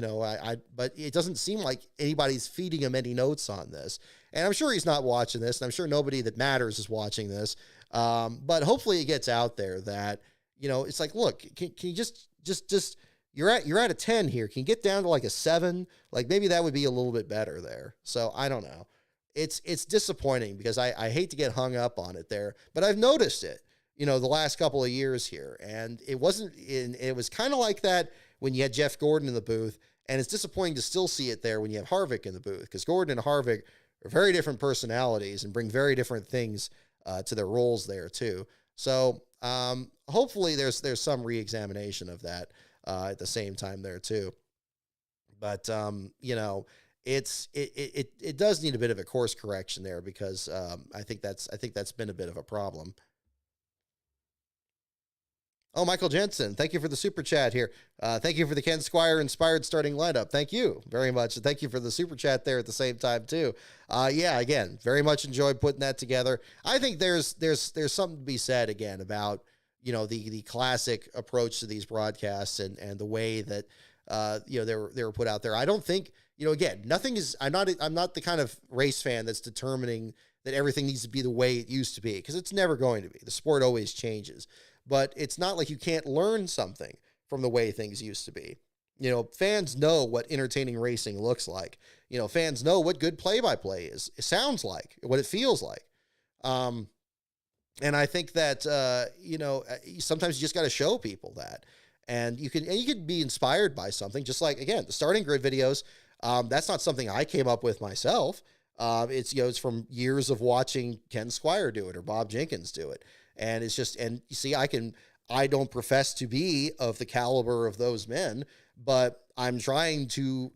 but it doesn't seem like anybody's feeding him any notes on this. And I'm sure he's not watching this, and I'm sure nobody that matters is watching this. But hopefully it gets out there that, it's look, can you just you're at a 10 here. Can you get down to a 7? Maybe that would be a little bit better there. So I don't know. It's disappointing because I hate to get hung up on it there, but I've noticed it, the last couple of years here. And it was kind of like that when you had Jeff Gordon in the booth, and it's disappointing to still see it there when you have Harvick in the booth, because Gordon and Harvick are very different personalities and bring very different things to their roles there too. So hopefully there's some re-examination of that at the same time there too. But it does need a bit of a course correction there, because I think that's been a bit of a problem. Oh, Michael Jensen, thank you for the super chat here. Thank you for the Ken Squire inspired starting lineup. Thank you very much. And thank you for the super chat there at the same time too. Yeah, again, very much enjoyed putting that together. I think there's something to be said again about, the classic approach to these broadcasts and the way that, they were put out there. I don't think, again, I'm not the kind of race fan that's determining that everything needs to be the way it used to be, because it's never going to be. The sport always changes. But it's not like you can't learn something from the way things used to be. Fans know what entertaining racing looks like. Fans know what good play-by-play is. It sounds like, what it feels like. And I think that, sometimes you just got to show people that. And you can be inspired by something, just like, again, the starting grid videos. That's not something I came up with myself. It's from years of watching Ken Squire do it or Bob Jenkins do it. And it's just, and you see, I don't profess to be of the caliber of those men, but I'm trying to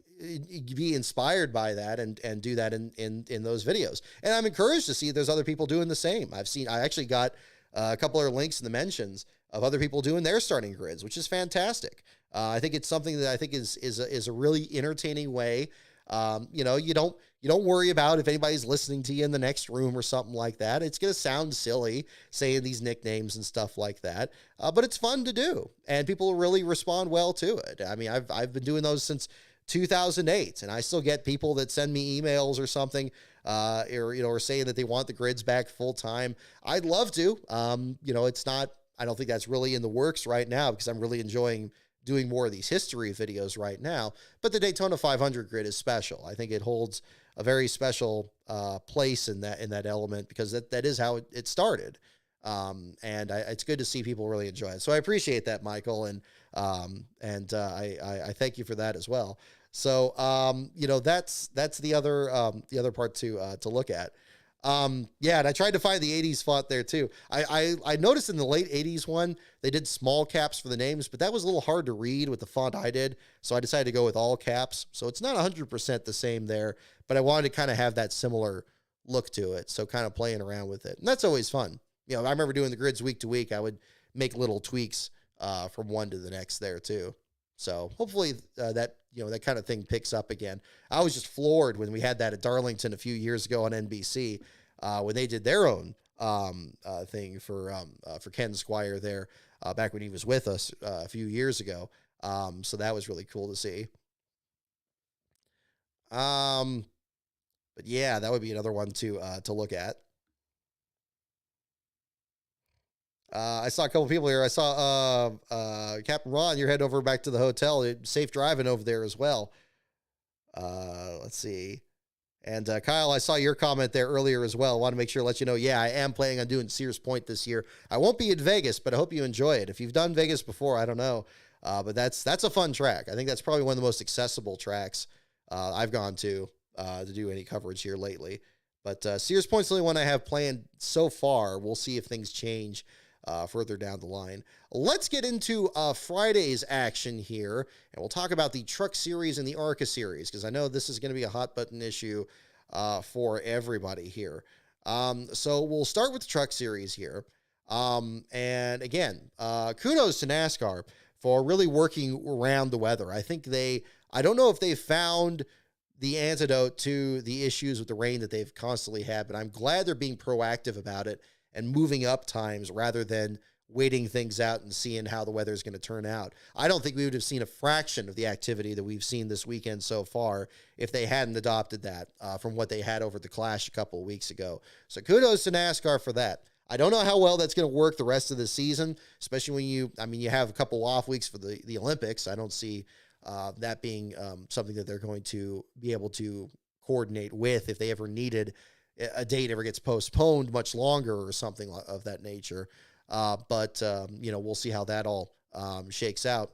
be inspired by that and do that in those videos. And I'm encouraged to see there's other people doing the same. I actually got a couple of links in the mentions of other people doing their starting grids, which is fantastic. I think it's something that I think is a really entertaining way. You don't worry about if anybody's listening to you in the next room or something like that. It's going to sound silly saying these nicknames and stuff like that, but it's fun to do, and people really respond well to it. I mean, I've been doing those since 2008, and I still get people that send me emails or something, or saying that they want the grids back full time. I'd love to. It's not. I don't think that's really in the works right now, because I'm really enjoying doing more of these history videos right now. But the Daytona 500 grid is special. I think it holds a very special place in that element, because that is how it started. And it's good to see people really enjoy it. So I appreciate that, Michael, and I thank you for that as well. So that's the other part to look at. Yeah, and I tried to find the 80s font there too. I noticed in the late 80s one, they did small caps for the names, but that was a little hard to read with the font I did. So I decided to go with all caps. So it's not 100% the same there, but I wanted to kind of have that similar look to it. So kind of playing around with it. And that's always fun. I remember doing the grids week to week. I would make little tweaks from one to the next there too. So hopefully that kind of thing picks up again. I was just floored when we had that at Darlington a few years ago on NBC when they did their own thing for Ken Squire there back when he was with us a few years ago. So that was really cool to see. But yeah, that would be another one to look at. I saw a couple people here. I saw Captain Ron, you're heading over back to the hotel. Safe driving over there as well. Let's see. And Kyle, I saw your comment there earlier as well. I want to make sure to let you know, yeah, I am planning on doing Sears Point this year. I won't be in Vegas, but I hope you enjoy it. If you've done Vegas before, I don't know. But that's a fun track. I think that's probably one of the most accessible tracks I've gone to do any coverage here lately. But Sears Point's the only one I have planned so far. We'll see if things change further down the line. Let's get into Friday's action here, and we'll talk about the Truck Series and the ARCA Series, because I know this is going to be a hot button issue for everybody here. So we'll start with the Truck Series here. And again, kudos to NASCAR for really working around the weather. I think I don't know if they found the antidote to the issues with the rain that they've constantly had, but I'm glad they're being proactive about it and moving up times rather than waiting things out and seeing how the weather is going to turn out. I don't think we would have seen a fraction of the activity that we've seen this weekend so far if they hadn't adopted that from what they had over the Clash a couple of weeks ago. So kudos to NASCAR for that. I don't know how well that's going to work the rest of the season, especially when you have a couple off weeks for the Olympics. I don't see that being something that they're going to be able to coordinate with if they ever needed a date ever gets postponed much longer or something of that nature. But we'll see how that all shakes out.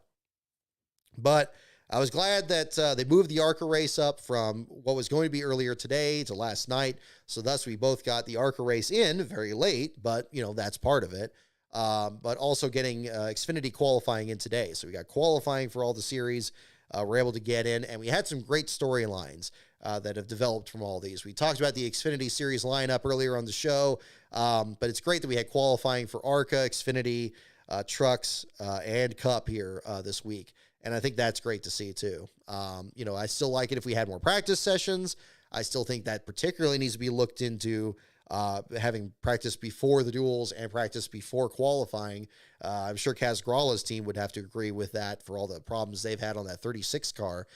But I was glad that they moved the ARCA race up from what was going to be earlier today to last night. So thus we both got the ARCA race in very late, but that's part of it. But also getting Xfinity qualifying in today. So we got qualifying for all the series. We're able to get in, and we had some great storylines that have developed from all these. We talked about the Xfinity series lineup earlier on the show, but it's great that we had qualifying for ARCA, Xfinity, Trucks, and Cup here this week. And I think that's great to see too. I still like it if we had more practice sessions. I still think that particularly needs to be looked into, having practice before the duels and practice before qualifying. I'm sure Kaz Grala's team would have to agree with that for all the problems they've had on that 36 car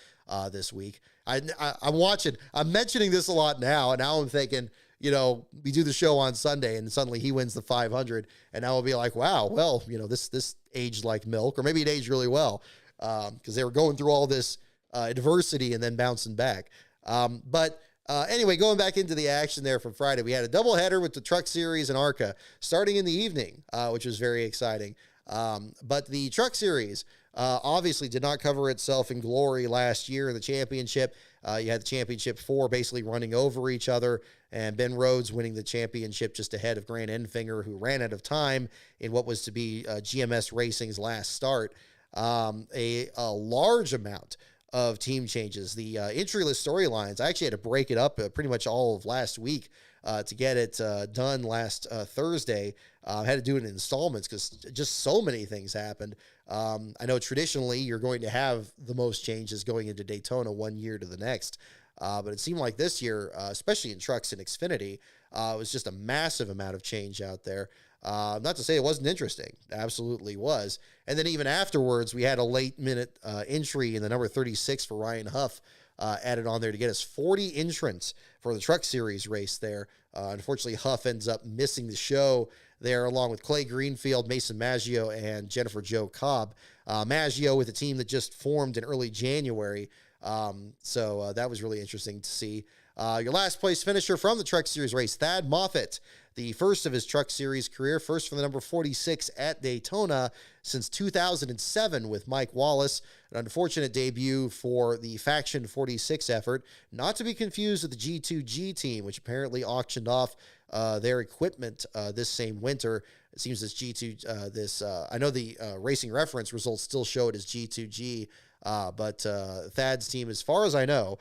this week. I'm mentioning this a lot now, and now I'm thinking, we do the show on Sunday and suddenly he wins the 500, and now I'll be like, wow, well, this aged like milk, or maybe it aged really well, because they were going through all this adversity and then bouncing back. Anyway, going back into the action there from Friday, we had a doubleheader with the Truck Series and ARCA starting in the evening, which was very exciting. But the Truck Series obviously did not cover itself in glory last year in the championship. You had the championship four basically running over each other, and Ben Rhodes winning the championship just ahead of Grant Enfinger, who ran out of time in what was to be GMS Racing's last start. A large amount of team changes. The entry-list storylines, I actually had to break it up pretty much all of last week to get it done last Thursday. I had to do it in installments because just so many things happened. I know traditionally you're going to have the most changes going into Daytona one year to the next, but it seemed like this year, especially in Trucks and Xfinity, it was just a massive amount of change out there. Not to say it wasn't interesting. It absolutely was. And then even afterwards, we had a late-minute entry in the number 36 for Ryan Huff added on there to get us 40 entrants for the Truck Series race there. Unfortunately, Huff ends up missing the show there, along with Clay Greenfield, Mason Maggio, and Jennifer Jo Cobb. Maggio with a team that just formed in early January. So that was really interesting to see. Your last place finisher from the Truck Series race, Thad Moffitt, the first of his Truck Series career, first for the number 46 at Daytona since 2007 with Mike Wallace. An unfortunate debut for the Faction 46 effort, not to be confused with the G2G team, which apparently auctioned off their equipment this same winter. It seems this G2, I know the Racing Reference results still show it as G2G, but Thad's team, as far as I know,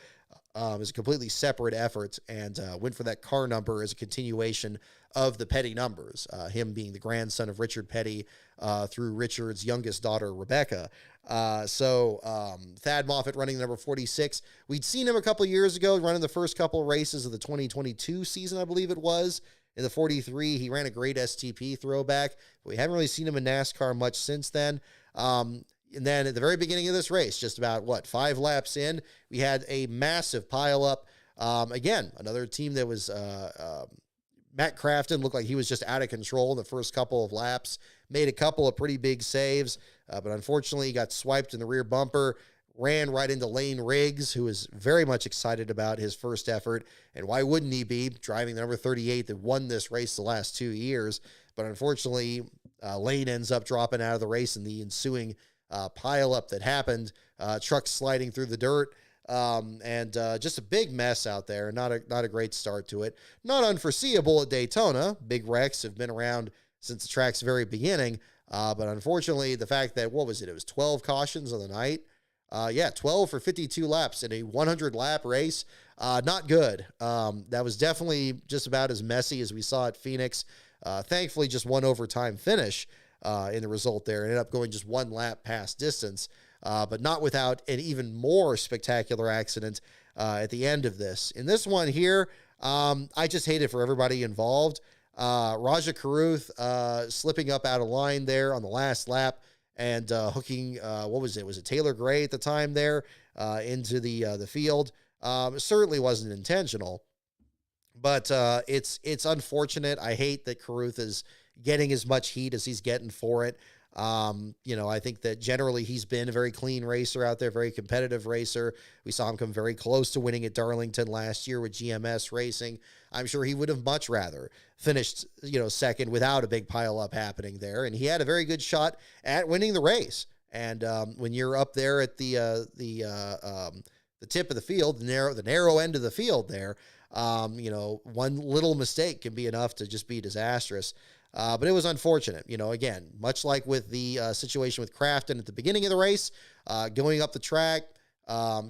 is a completely separate effort and went for that car number as a continuation of the Petty numbers, him being the grandson of Richard Petty through Richard's youngest daughter, Rebecca. Thad Moffitt running number 46. We'd seen him a couple years ago running the first couple of races of the 2022 season, I believe it was. In the 43, he ran a great STP throwback, but we haven't really seen him in NASCAR much since then. And then at the very beginning of this race, just about, 5 laps in, we had a massive pileup. Again, another team that was Matt Crafton looked like he was just out of control in the first couple of laps, made a couple of pretty big saves, but unfortunately he got swiped in the rear bumper, ran right into Lane Riggs, who was very much excited about his first effort. And why wouldn't he be, driving the number 38 that won this race the last 2 years? But unfortunately, Lane ends up dropping out of the race in the ensuing pile up that happened, trucks sliding through the dirt, and just a big mess out there. Not a great start to it. Not unforeseeable at Daytona. Big wrecks have been around since the track's very beginning, but unfortunately, the fact that, it was 12 cautions on the night. 12 for 52 laps in a 100-lap race. Not good. That was definitely just about as messy as we saw at Phoenix. Thankfully, just one overtime finish in the result there. Ended up going just 1 lap past distance, but not without an even more spectacular accident at the end of this. In this one here, I just hate it for everybody involved. Raja Carruth slipping up out of line there on the last lap and hooking, was it Taylor Gray at the time there into the field. Certainly wasn't intentional, but it's unfortunate. I hate that Carruth is getting as much heat as he's getting for it. I think that generally he's been a very clean racer out there, very competitive racer. We saw him come very close to winning at Darlington last year with GMS Racing. I'm sure he would have much rather finished, second without a big pile up happening there. And he had a very good shot at winning the race. And when you're up there at the tip of the field, the narrow end of the field there, one little mistake can be enough to just be disastrous. But it was unfortunate, again, much like with the situation with Crafton at the beginning of the race, going up the track,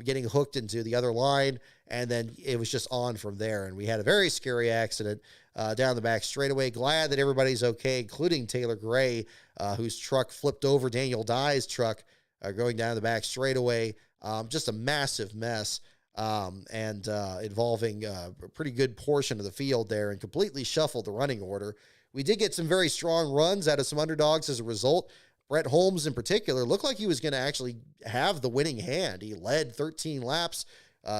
getting hooked into the other line, and then it was just on from there. And we had a very scary accident down the back straightaway. Glad that everybody's okay, including Taylor Gray, whose truck flipped over Daniel Dye's truck going down the back straightaway. Just a massive mess. And involving a pretty good portion of the field there, and completely shuffled the running order. We did get some very strong runs out of some underdogs as a result. Brett Holmes in particular looked like he was going to actually have the winning hand. He led 13 laps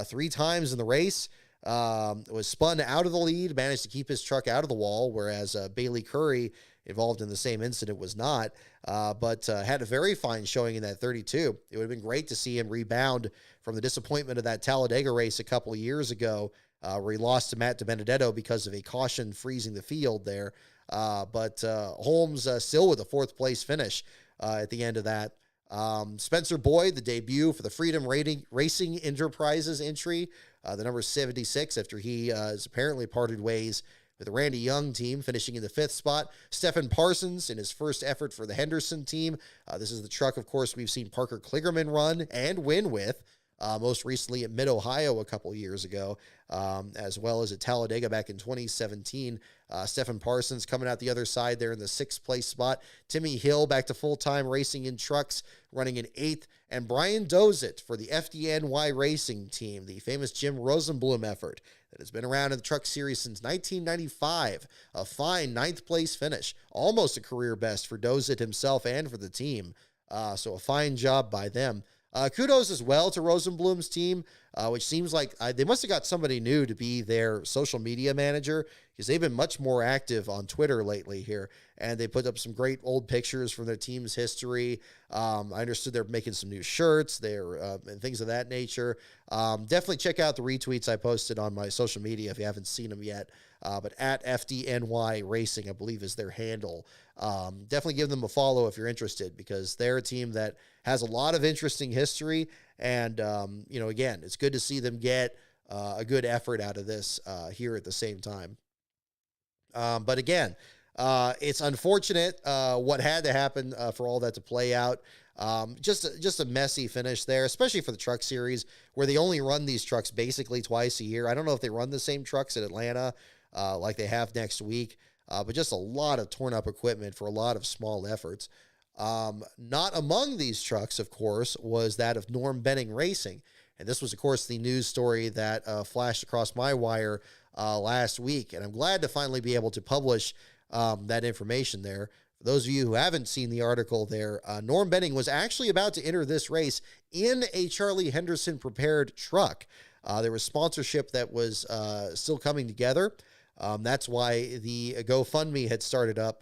3 times in the race, was spun out of the lead, managed to keep his truck out of the wall, whereas Bailey Curry, involved in the same incident, was not, but had a very fine showing in that 32. It would have been great to see him rebound from the disappointment of that Talladega race a couple of years ago, where he lost to Matt DiBenedetto because of a caution freezing the field there. But Holmes still with a 4th place finish at the end of that. Spencer Boyd, the debut for the Freedom Racing Enterprises entry, the number 76, after he has apparently parted ways with the Randy Young team, finishing in the 5th spot. Stephen Parsons in his first effort for the Henderson team. This is the truck, of course, we've seen Parker Kligerman run and win with, most recently at Mid-Ohio a couple years ago, as well as at Talladega back in 2017. Stephen Parsons coming out the other side there in the 6th place spot. Timmy Hill back to full-time racing in trucks, running in 8th. And Brian Dozit for the FDNY Racing team, the famous Jim Rosenblum effort that has been around in the truck series since 1995. A fine 9th place finish, almost a career best for Dozit himself and for the team. So a fine job by them. Kudos as well to Rosenblum's team, which seems like they must have got somebody new to be their social media manager, because they've been much more active on Twitter lately here, and they put up some great old pictures from their team's history. I understood they're making some new shirts there and things of that nature. Definitely check out the retweets I posted on my social media if you haven't seen them yet. But at FDNY Racing, I believe, is their handle. Definitely give them a follow if you're interested, because they're a team that has a lot of interesting history. And, again, it's good to see them get a good effort out of this here at the same time. But again, it's unfortunate what had to happen for all that to play out. Just a messy finish there, especially for the truck series, where they only run these trucks basically twice a year. I don't know if they run the same trucks at Atlanta like they have next week, but just a lot of torn up equipment for a lot of small efforts. Not among these trucks, of course, was that of Norm Benning Racing. And this was, of course, the news story that flashed across my wire last week. And I'm glad to finally be able to publish that information there. For those of you who haven't seen the article there, Norm Benning was actually about to enter this race in a Charlie Henderson prepared truck. There was sponsorship that was still coming together. That's why the GoFundMe had started up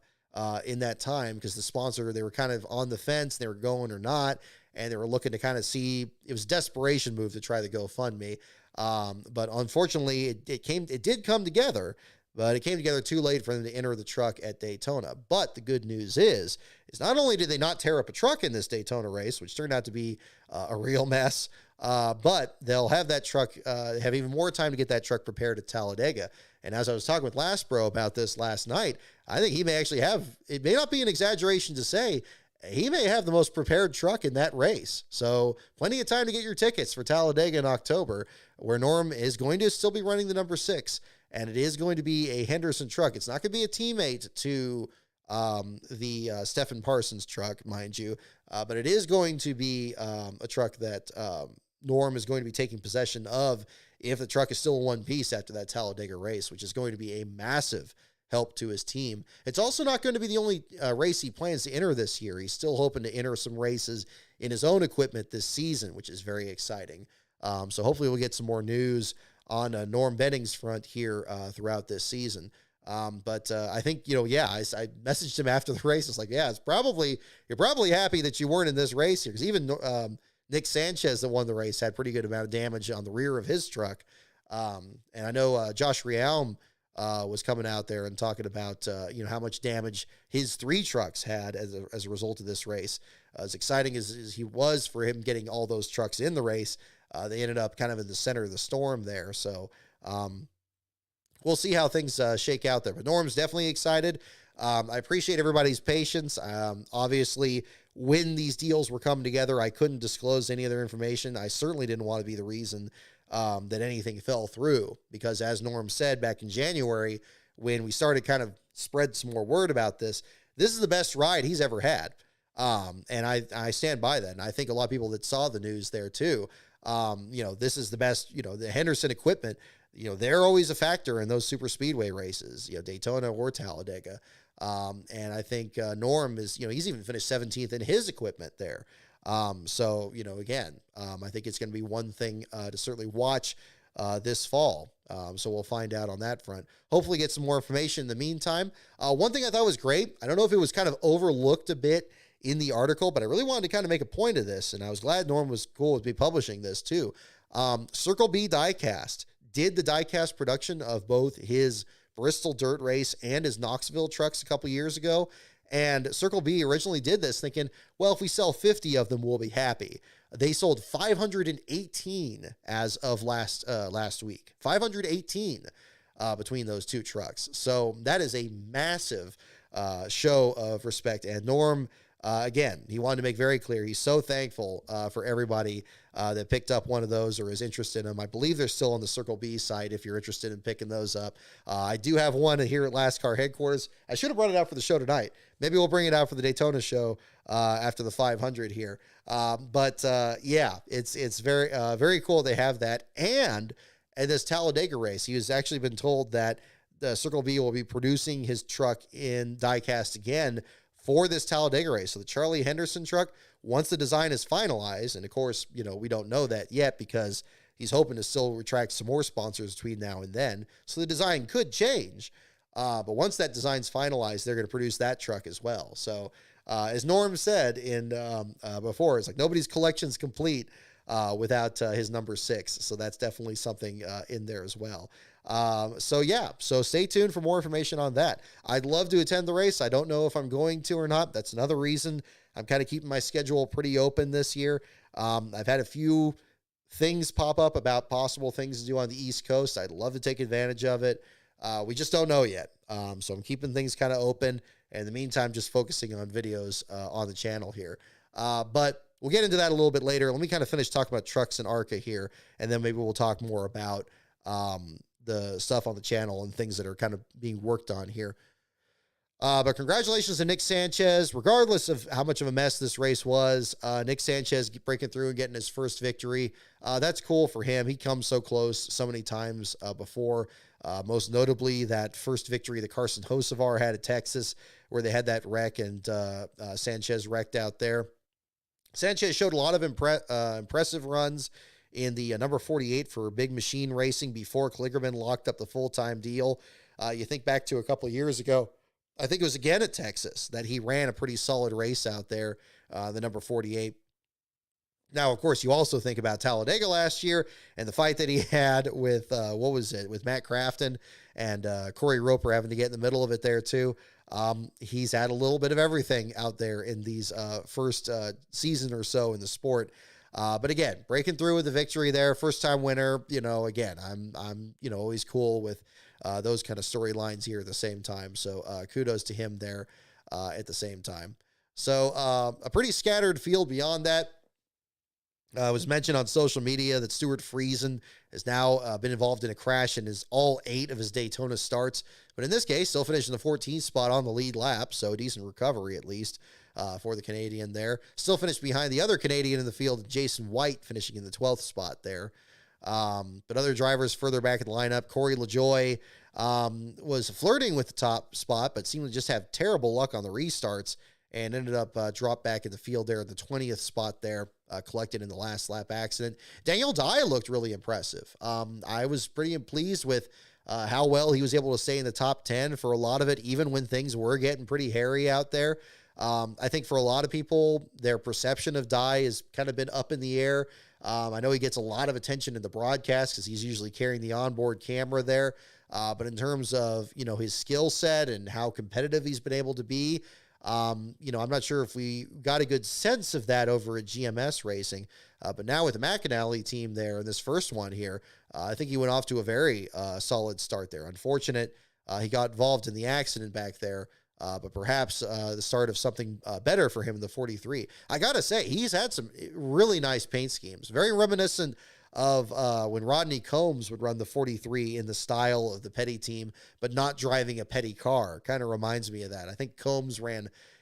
in that time, because the sponsor, they were kind of on the fence, they were going or not, and they were looking to kind of see, it was a desperation move to try the GoFundMe. But unfortunately, it did come together, but it came together too late for them to enter the truck at Daytona. But the good news is not only did they not tear up a truck in this Daytona race, which turned out to be a real mess, but they'll have that truck, have even more time to get that truck prepared at Talladega. And as I was talking with Lastbro about this last night, I think he may actually have, it may not be an exaggeration to say, he may have the most prepared truck in that race. So plenty of time to get your tickets for Talladega in October, where Norm is going to still be running the number 6. And it is going to be a Henderson truck. It's not going to be a teammate to the Stephen Parsons truck, mind you. But it is going to be a truck that Norm is going to be taking possession of if the truck is still in one piece after that Talladega race, which is going to be a massive help to his team. It's also not going to be the only race he plans to enter this year. He's still hoping to enter some races in his own equipment this season, which is very exciting. So hopefully we'll get some more news on Norm Benning's front here throughout this season. But I think, I messaged him after the race. It's like, yeah, you're probably happy that you weren't in this race here, because even Nick Sanchez, that won the race, had pretty good amount of damage on the rear of his truck. And I know Josh Realm was coming out there and talking about, how much damage his 3 trucks had as a result of this race. As exciting as he was for him getting all those trucks in the race, they ended up kind of in the center of the storm there. So we'll see how things shake out there. But Norm's definitely excited. I appreciate everybody's patience. Obviously, when these deals were coming together, I couldn't disclose any other information. I certainly didn't want to be the reason that anything fell through, because as Norm said back in January, when we started kind of spread some more word about this is the best ride he's ever had. And I stand by that. And I think a lot of people that saw the news there too, this is the best, the Henderson equipment, they're always a factor in those super speedway races, Daytona or Talladega. And I think Norm is, he's even finished 17th in his equipment there. So, again, I think it's going to be one thing to certainly watch this fall. So we'll find out on that front. Hopefully get some more information in the meantime. One thing I thought was great, I don't know if it was kind of overlooked a bit in the article, but I really wanted to kind of make a point of this, and I was glad Norm was cool with me publishing this too. Circle B Diecast did the diecast production of both his Bristol dirt race and his Knoxville trucks a couple years ago. And Circle B originally did this thinking, well, if we sell 50 of them, we'll be happy. They sold 518 as of last week. 518 between those 2 trucks. So that is a massive show of respect. And Norm, again, he wanted to make very clear he's so thankful for everybody that picked up one of those or is interested in them. I believe they're still on the Circle B site if you're interested in picking those up. I do have one here at Last Car headquarters. I should have brought it out for the show tonight. Maybe we'll bring it out for the Daytona show after the 500 here. But it's very, very cool they have that. And at this Talladega race, he has actually been told that the Circle B will be producing his truck in diecast again for this Talladega race. So the Charlie Henderson truck, once the design is finalized, and of course, we don't know that yet because he's hoping to still attract some more sponsors between now and then. So the design could change. But once that design's finalized, they're going to produce that truck as well. So as Norm said in before, it's like nobody's collection's complete without his number 6. So that's definitely something in there as well. So stay tuned for more information on that. I'd love to attend the race. I don't know if I'm going to or not. That's another reason I'm kind of keeping my schedule pretty open this year. I've had a few things pop up about possible things to do on the East Coast. I'd love to take advantage of it. We just don't know yet. So I'm keeping things kind of open. And in the meantime, just focusing on videos on the channel here. But we'll get into that a little bit later. Let me kind of finish talking about trucks and ARCA here, and then maybe we'll talk more about the stuff on the channel and things that are kind of being worked on here. But congratulations to Nick Sanchez. Regardless of how much of a mess this race was, Nick Sanchez breaking through and getting his first victory. That's cool for him. He comes so close so many times before. Most notably, that first victory that Carson Hocevar had at Texas, where they had that wreck and Sanchez wrecked out there. Sanchez showed a lot of impressive runs in the number 48 for Big Machine Racing before Kligerman locked up the full-time deal. You think back to a couple of years ago, I think it was again at Texas that he ran a pretty solid race out there, the number 48. Now, of course, you also think about Talladega last year and the fight that he had with, with Matt Crafton and Corey Roper having to get in the middle of it there too. He's had a little bit of everything out there in these first season or so in the sport. But again, breaking through with the victory there, first time winner, again, I'm always cool with those kind of storylines here at the same time. So kudos to him there at the same time. So a pretty scattered field beyond that. It was mentioned on social media that Stuart Friesen has now been involved in a crash in all 8 of his Daytona starts. But in this case, still finishing the 14th spot on the lead lap. So a decent recovery, at least, for the Canadian there. Still finished behind the other Canadian in the field, Jason White, finishing in the 12th spot there. But other drivers further back in the lineup, Corey LaJoie was flirting with the top spot, but seemed to just have terrible luck on the restarts and ended up dropped back in the field there at the 20th spot there, collected in the last lap accident. Daniel Dye looked really impressive. I was pretty pleased with how well he was able to stay in the top 10 for a lot of it, even when things were getting pretty hairy out there. I think for a lot of people, their perception of Dye has kind of been up in the air. I know he gets a lot of attention in the broadcast because he's usually carrying the onboard camera there. But in terms of, his skill set and how competitive he's been able to be, I'm not sure if we got a good sense of that over at GMS Racing. But now with the McAnally team there in this first one here, I think he went off to a very solid start there. Unfortunate, he got involved in the accident back there. But perhaps the start of something better for him in the 43. I got to say, he's had some really nice paint schemes, very reminiscent of when Rodney Combs would run the 43 in the style of the Petty team, but not driving a Petty car. Kind of reminds me of that. I think Combs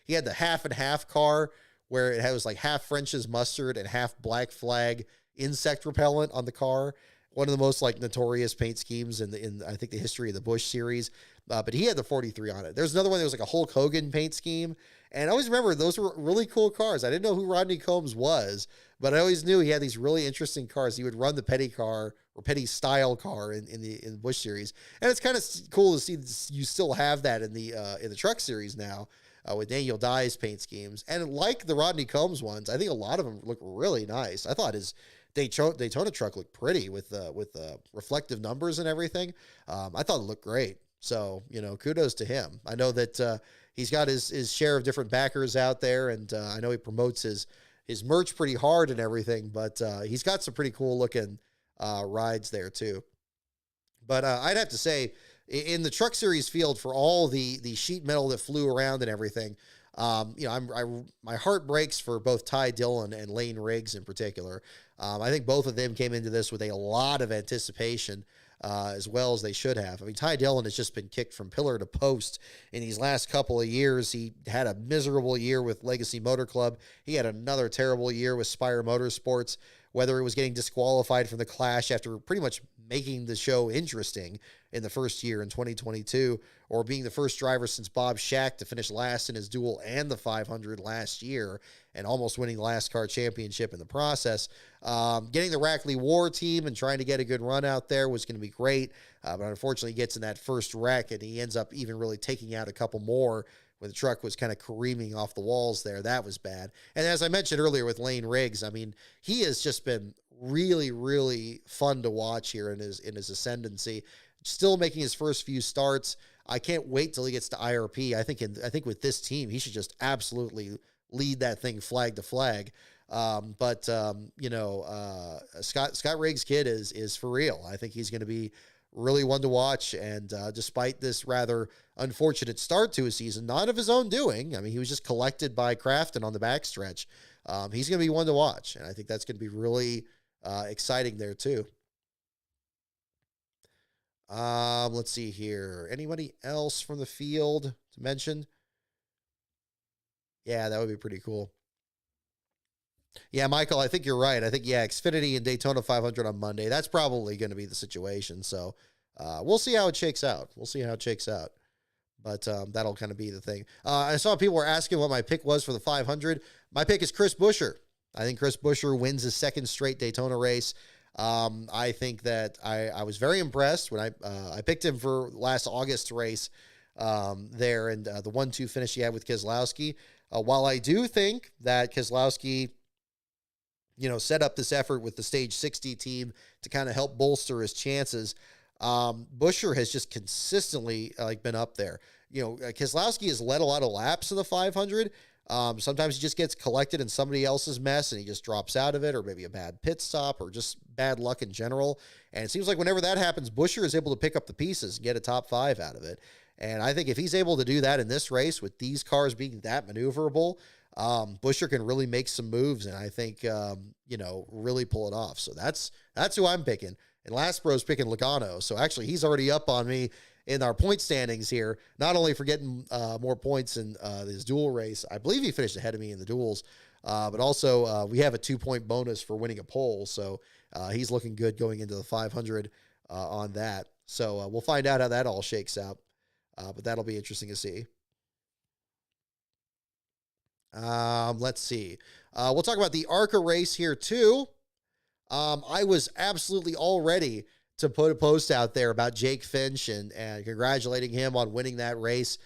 he had the half and half car where it was like half French's mustard and half Black Flag insect repellent on the car. One of the most notorious paint schemes in I think the history of the Busch series. But he had the 43 on it. There's another one that was like a Hulk Hogan paint scheme. And I always remember those were really cool cars. I didn't know who Rodney Combs was, but I always knew he had these really interesting cars. He would run the Petty car or Petty style car in the Busch series. And it's kind of cool to see you still have that in the truck series now with Daniel Dye's paint schemes. And like the Rodney Combs ones, I think a lot of them look really nice. I thought his Daytona truck looked pretty with reflective numbers and everything. I thought it looked great. So, kudos to him. I know that he's got his share of different backers out there, and I know he promotes his merch pretty hard and everything, but he's got some pretty cool looking rides there too. But I'd have to say, in the truck series field, for all the sheet metal that flew around and everything, my heart breaks for both Ty Dillon and Lane Riggs in particular. I think both of them came into this with a lot of anticipation, as well as they should have. I mean, Ty Dillon has just been kicked from pillar to post in these last couple of years. He had a miserable year with Legacy Motor Club. He had another terrible year with Spire Motorsports, whether it was getting disqualified from the Clash after pretty much making the show interesting in the first year in 2022, or being the first driver since Bob Shack to finish last in his duel and the 500 last year and almost winning the last car championship in the process. Getting the Rackley War team and trying to get a good run out there was going to be great, but unfortunately he gets in that first wreck and he ends up even really taking out a couple more when the truck was kind of careening off the walls there. That was bad. And as I mentioned earlier with Lane Riggs, I mean, he has just been really, really fun to watch here in his ascendancy. Still making his first few starts. I can't wait till he gets to IRP. I think with this team, he should just absolutely lead that thing flag to flag. Scott Riggs' kid is for real. I think he's going to be really one to watch. And despite this rather unfortunate start to his season, not of his own doing, I mean, he was just collected by Crafton on the backstretch. He's going to be one to watch. And I think that's going to be really exciting there too. Let's see here. Anybody else from the field to mention? Yeah, that would be pretty cool. Yeah, Michael, I think you're right. I think, Xfinity and Daytona 500 on Monday. That's probably going to be the situation. So we'll see how it shakes out. But that'll kind of be the thing. I saw people were asking what my pick was for the 500. My pick is Chris Buescher. I think Chris Buescher wins his second straight Daytona race. I think that I was very impressed when I picked him for last August race there and the 1-2 finish he had with Keselowski. While I do think that Keselowski, set up this effort with the Stage 60 team to kind of help bolster his chances, Buescher has just consistently been up there. Keselowski has led a lot of laps in the 500. Sometimes he just gets collected in somebody else's mess and he just drops out of it, or maybe a bad pit stop or just bad luck in general. And it seems like whenever that happens, Buescher is able to pick up the pieces and get a top 5 out of it. And I think if he's able to do that in this race with these cars being that maneuverable, Buescher can really make some moves and I think, really pull it off. So that's who I'm picking. And Lastbro's picking Logano. So actually he's already up on me in our point standings here, not only for getting more points in his dual race. I believe he finished ahead of me in the duels, but also we have a 2-point bonus for winning a pole. So he's looking good going into the 500 on that. So we'll find out how that all shakes out. But that'll be interesting to see. Let's see. We'll talk about the ARCA race here too. I was absolutely all ready to put a post out there about Jake Finch and congratulating him on winning that race.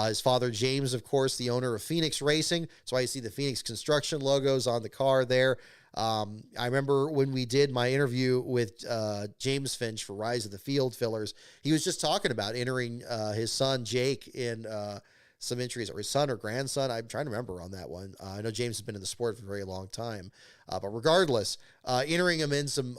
His father, James, of course, the owner of Phoenix Racing. That's why you see the Phoenix Construction logos on the car there. I remember when we did my interview with James Finch for Rise of the Field Fillers, he was just talking about entering his son, Jake, in some entries, or his son or grandson. I'm trying to remember on that one. I know James has been in the sport for a very long time. But regardless, entering him in some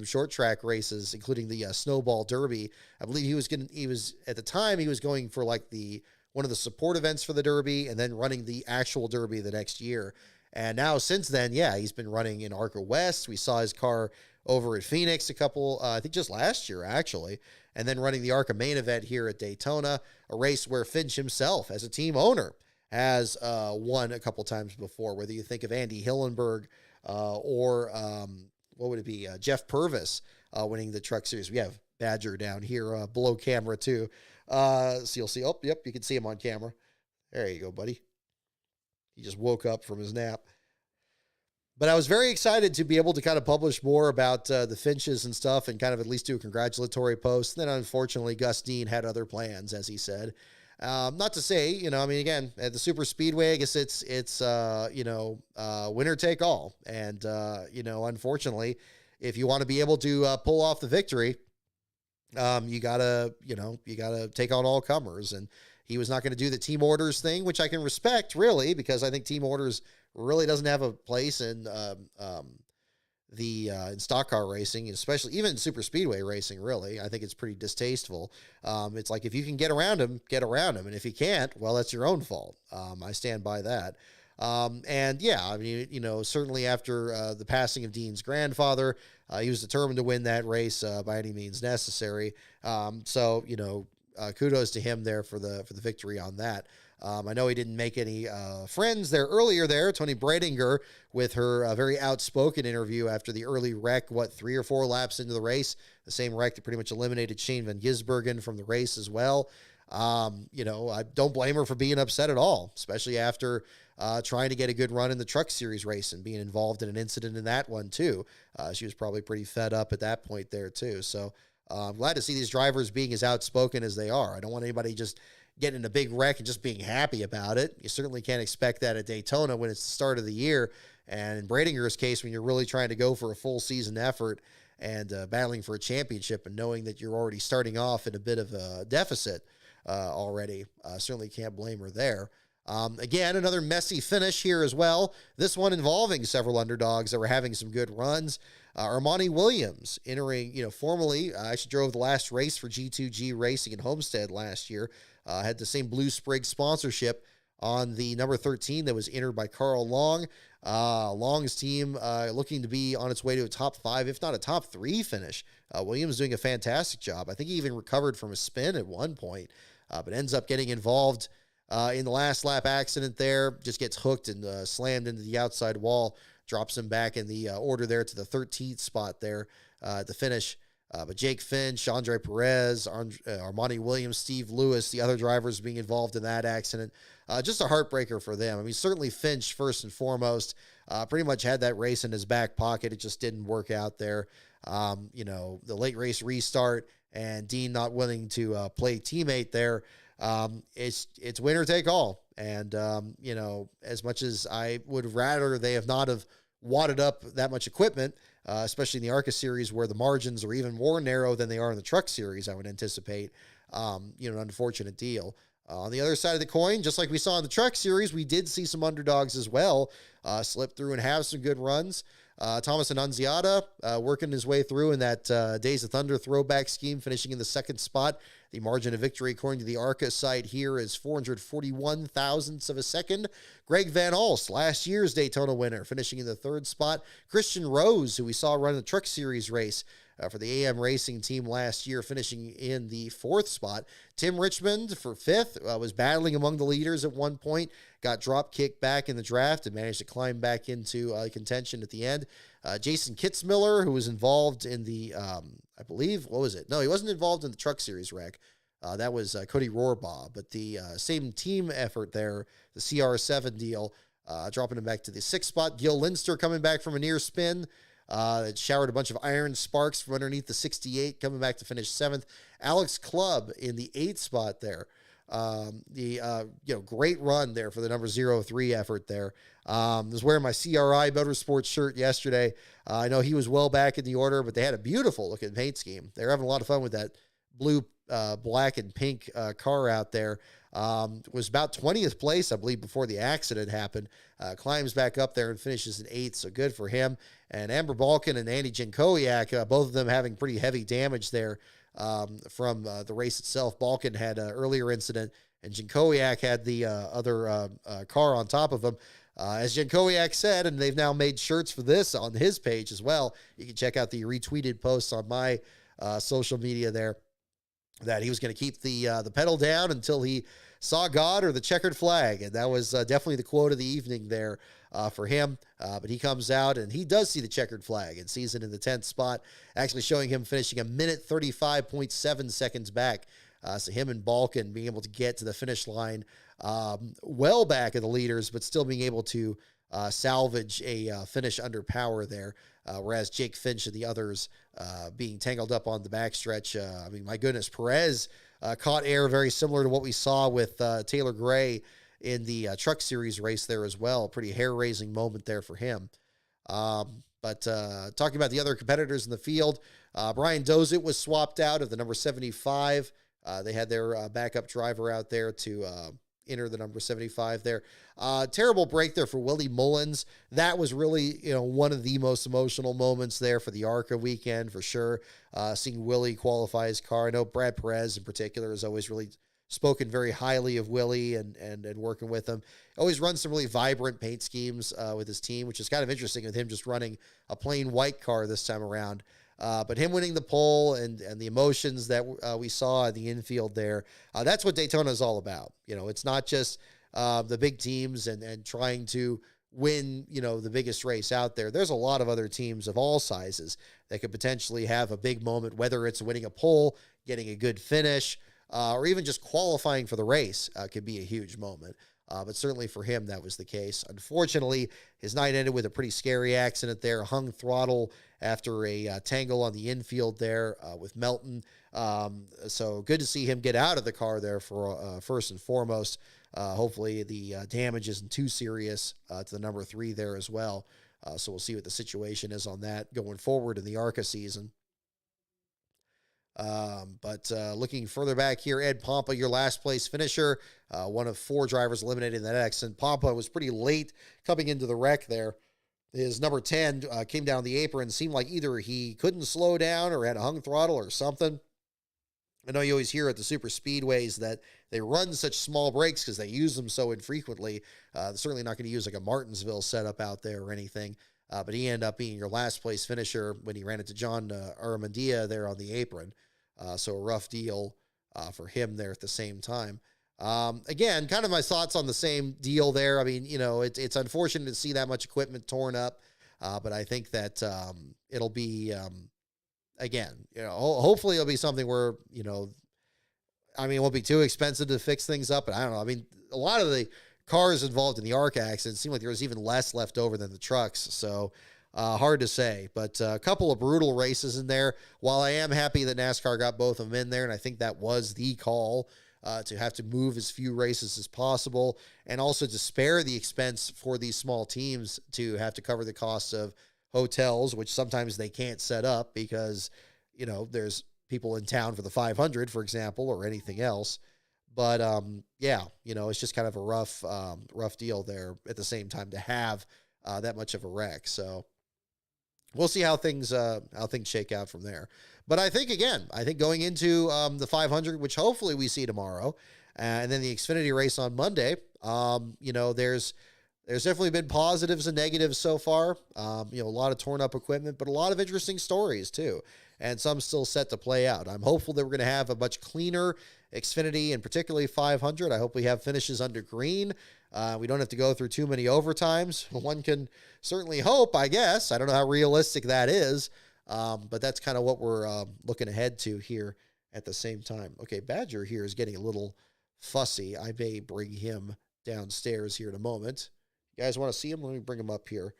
short track races, including the Snowball Derby. I believe he was at the time, he was going for one of the support events for the Derby and then running the actual Derby the next year. And now since then, he's been running in ARCA West. We saw his car over at Phoenix I think just last year actually, and then running the ARCA main event here at Daytona, a race where Finch himself as a team owner has won a couple times before, whether you think of Andy Hillenberg or what would it be? Jeff Purvis winning the Truck Series. We have Badger down here below camera too. So you'll see, yep, you can see him on camera. There you go, buddy. He just woke up from his nap. But I was very excited to be able to kind of publish more about the Finches and stuff and kind of at least do a congratulatory post. And then unfortunately, Gus Dean had other plans, as he said. Not to say, again, at the super speedway, I guess it's winner take all. And, unfortunately, if you want to be able to pull off the victory, you gotta take on all comers. And he was not going to do the team orders thing, which I can respect really, because I think team orders really doesn't have a place in in stock car racing, especially even super speedway racing. Really, I think it's pretty distasteful. It's like if you can get around him, and if you can't, well, that's your own fault. I stand by that. Certainly after the passing of Dean's grandfather, he was determined to win that race by any means necessary. Kudos to him there for the victory on that. I know he didn't make any friends there earlier there. Tony Bredinger with her very outspoken interview after the early wreck, 3 or 4 laps into the race, the same wreck that pretty much eliminated Shane Van Gisbergen from the race as well. I don't blame her for being upset at all, especially after trying to get a good run in the Truck Series race and being involved in an incident in that one too. She was probably pretty fed up at that point there too. So I'm glad to see these drivers being as outspoken as they are. I don't want anybody just getting in a big wreck and just being happy about it. You certainly can't expect that at Daytona when it's the start of the year. And in Bradinger's case, when you're really trying to go for a full season effort and battling for a championship and knowing that you're already starting off in a bit of a deficit already, certainly can't blame her there. Again, another messy finish here as well. This one involving several underdogs that were having some good runs. Armani Williams entering, formally, actually drove the last race for G2G Racing in Homestead last year. Had the same Blue Sprig sponsorship on the number 13 that was entered by Carl Long. Long's team looking to be on its way to a top 5, if not a top 3 finish. Williams doing a fantastic job. I think he even recovered from a spin at one point, but ends up getting involved in the last lap accident there. Just gets hooked and slammed into the outside wall. Drops him back in the order there to the 13th spot there at the finish. But Jake Finch, Andre Perez, Armani Williams, Steve Lewis, the other drivers being involved in that accident. Just a heartbreaker for them. I mean, certainly Finch, first and foremost, pretty much had that race in his back pocket. It just didn't work out there. The late race restart and Dean not willing to play teammate there. It's winner take all. And, as much as I would rather they have wadded up that much equipment, especially in the ARCA series where the margins are even more narrow than they are in the Truck series, I would anticipate, an unfortunate deal. On the other side of the coin, just like we saw in the Truck series, we did see some underdogs as well slip through and have some good runs. Thomas Annunziata working his way through in that Days of Thunder throwback scheme, finishing in the second spot. The margin of victory, according to the ARCA site here, is 441 thousandths of a second. Greg Van Alst, last year's Daytona winner, finishing in the third spot. Christian Rose, who we saw run the Truck Series race for the AM Racing team last year, finishing in the fourth spot. Tim Richmond for fifth, was battling among the leaders at one point, got drop kicked back in the draft and managed to climb back into contention at the end. Jason Kitzmiller, who was involved in the, I believe, what was it? No, he wasn't involved in the Truck Series wreck. That was Cody Rohrbaugh, but the same team effort there, the CR7 deal, dropping him back to the sixth spot. Gil Linster coming back from a near spin. It showered a bunch of iron sparks from underneath the 68, coming back to finish seventh. Alex Clubb in the eighth spot there. Great run there for the number 03 effort there. Was wearing my CRI Motorsports shirt yesterday. I know he was well back in the order, but they had a beautiful looking paint scheme. They're having a lot of fun with that blue, black, and pink car out there. Was about 20th place, I believe, before the accident happened. Climbs back up there and finishes in eighth, so good for him. And Amber Balkin and Andy Jankowiak, both of them having pretty heavy damage there from the race itself. Balkin had an earlier incident, and Jankowiak had the other car on top of him. As Jankowiak said, and they've now made shirts for this on his page as well. You can check out the retweeted posts on my social media there, that he was going to keep the pedal down until he saw God or the checkered flag. And that was definitely the quote of the evening there for him. But he comes out and he does see the checkered flag and sees it in the 10th spot, actually showing him finishing a minute 35.7 seconds back. So him and Balkin being able to get to the finish line well back of the leaders, but still being able to salvage a finish under power there. Whereas Jake Finch and the others being tangled up on the backstretch. My goodness, Perez caught air very similar to what we saw with Taylor Gray in the Truck Series race there as well. Pretty hair-raising moment there for him. But talking about the other competitors in the field, Brian Dozit was swapped out of the number 75. They had their backup driver out there to enter the number 75 there. Terrible break there for Willie Mullins. That was really, one of the most emotional moments there for the ARCA weekend for sure. Seeing Willie qualify his car. I know Brad Perez in particular has always really spoken very highly of Willie and working with him. Always runs some really vibrant paint schemes with his team, which is kind of interesting with him just running a plain white car this time around. But him winning the pole and the emotions that we saw in the infield there, that's what Daytona is all about. It's not just the big teams and trying to win, the biggest race out there. There's a lot of other teams of all sizes that could potentially have a big moment, whether it's winning a pole, getting a good finish, or even just qualifying for the race could be a huge moment. But certainly for him, that was the case. Unfortunately, his night ended with a pretty scary accident there, hung throttle after a tangle on the infield there with Melton. So good to see him get out of the car there for first and foremost. Hopefully the damage isn't too serious to the number 3 there as well. So we'll see what the situation is on that going forward in the ARCA season. But looking further back here, Ed Pompa, your last place finisher, one of 4 drivers eliminated in that accident. Pompa was pretty late coming into the wreck there. His number 10 came down the apron. Seemed like either he couldn't slow down or had a hung throttle or something. I know you always hear at the super speedways that they run such small brakes because they use them so infrequently. They're certainly not going to use like a Martinsville setup out there or anything. But he ended up being your last place finisher when he ran into John Armandia there on the apron. So a rough deal for him there at the same time. Again, kind of my thoughts on the same deal there. I mean, it's unfortunate to see that much equipment torn up, but I think that it'll be, again, hopefully it'll be something where, it won't be too expensive to fix things up, but I don't know. I mean, a lot of the cars involved in the ARC accident seemed like there was even less left over than the trucks, so hard to say, but a couple of brutal races in there. While I am happy that NASCAR got both of them in there, and I think that was the call to have to move as few races as possible, and also to spare the expense for these small teams to have to cover the costs of hotels, which sometimes they can't set up because, there's people in town for the 500, for example, or anything else. But it's just kind of a rough deal there at the same time to have that much of a wreck. So we'll see how things shake out from there. But I think going into the 500, which hopefully we see tomorrow, and then the Xfinity race on Monday, there's definitely been positives and negatives so far. A lot of torn up equipment, but a lot of interesting stories too, and some still set to play out. I'm hopeful that we're going to have a much cleaner Xfinity and particularly 500. I hope we have finishes under green. We don't have to go through too many overtimes. One can certainly hope, I guess. I don't know how realistic that is, but that's kind of what we're looking ahead to here at the same time. Okay, Badger here is getting a little fussy. I may bring him downstairs here in a moment. You guys want to see him? Let me bring him up here.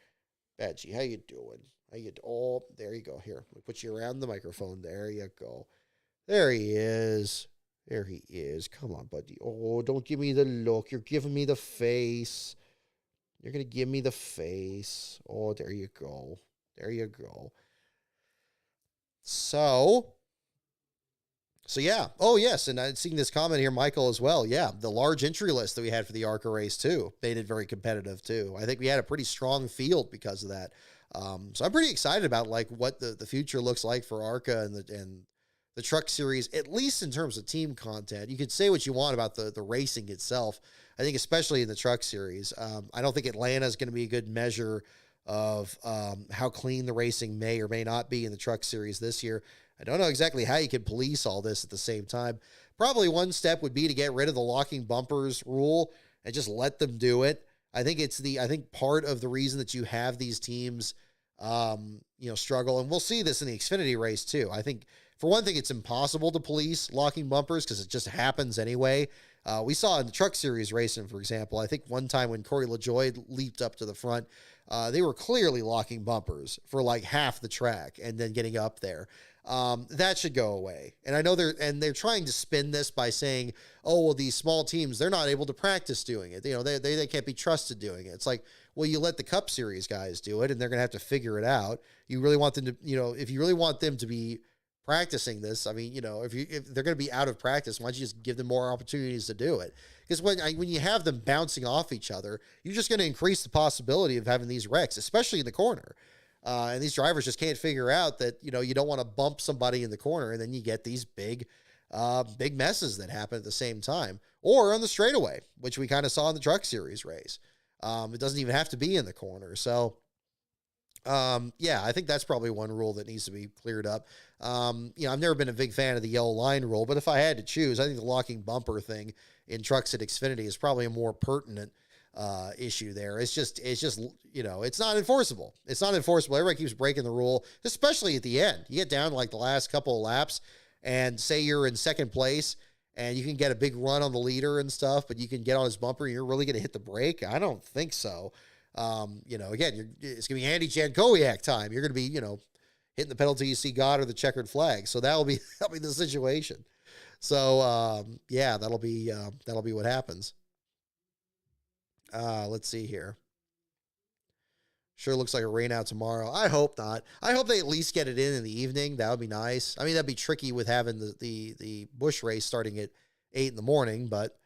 Badgie, how you doing? Oh, there you go. Here, let me put you around the microphone. There you go. There he is. There he is. Come on, buddy. Oh, don't give me the look. You're giving me the face. You're going to give me the face. Oh, there you go. There you go. So yeah. Oh, yes. And I'm seeing this comment here, Michael, as well. Yeah, the large entry list that we had for the ARCA race, too, made it very competitive, too. I think we had a pretty strong field because of that. So I'm pretty excited about, what the future looks like for ARCA and the truck series, at least in terms of team content. You could say what you want about the racing itself. I think especially in the truck series, I don't think Atlanta is going to be a good measure of how clean the racing may or may not be in the truck series this year. I don't know exactly how you can police all this at the same time. Probably one step would be to get rid of the locking bumpers rule and just let them do it. I think part of the reason that you have these teams, struggle, and we'll see this in the Xfinity race too. I think, for one thing, it's impossible to police locking bumpers because it just happens anyway. We saw in the truck series racing, for example, I think one time when Corey LaJoie leaped up to the front, they were clearly locking bumpers for half the track and then getting up there. That should go away. And I know they're trying to spin this by saying, oh, well, these small teams, they're not able to practice doing it. They can't be trusted doing it. It's like, well, you let the Cup Series guys do it and they're going to have to figure it out. You really want them to, if you really want them to be practicing this, I mean, if they're going to be out of practice, why don't you just give them more opportunities to do it? Because when you have them bouncing off each other, you're just going to increase the possibility of having these wrecks, especially in the corner. And these drivers just can't figure out that, you don't want to bump somebody in the corner, and then you get these big messes that happen at the same time, or on the straightaway, which we kind of saw in the truck series race. It doesn't even have to be in the corner. So Yeah, I think that's probably one rule that needs to be cleared up. I've never been a big fan of the yellow line rule, but if I had to choose, I think the locking bumper thing in trucks at Xfinity is probably a more pertinent issue there. It's just, it's not enforceable. It's not enforceable. Everybody keeps breaking the rule, especially at the end. You get down to like the last couple of laps, and say you're in second place, and you can get a big run on the leader and stuff, but you can get on his bumper. You're really going to hit the brake? I don't think so. Again, it's going to be Andy Jankowiak time. You're going to be, hitting the penalty you see God or the checkered flag. So that'll be the situation. So yeah, that'll be what happens. Let's see here. Sure looks like a rain out tomorrow. I hope not. I hope they at least get it in the evening. That would be nice. I mean, that'd be tricky with having the Busch race starting at 8 in the morning, but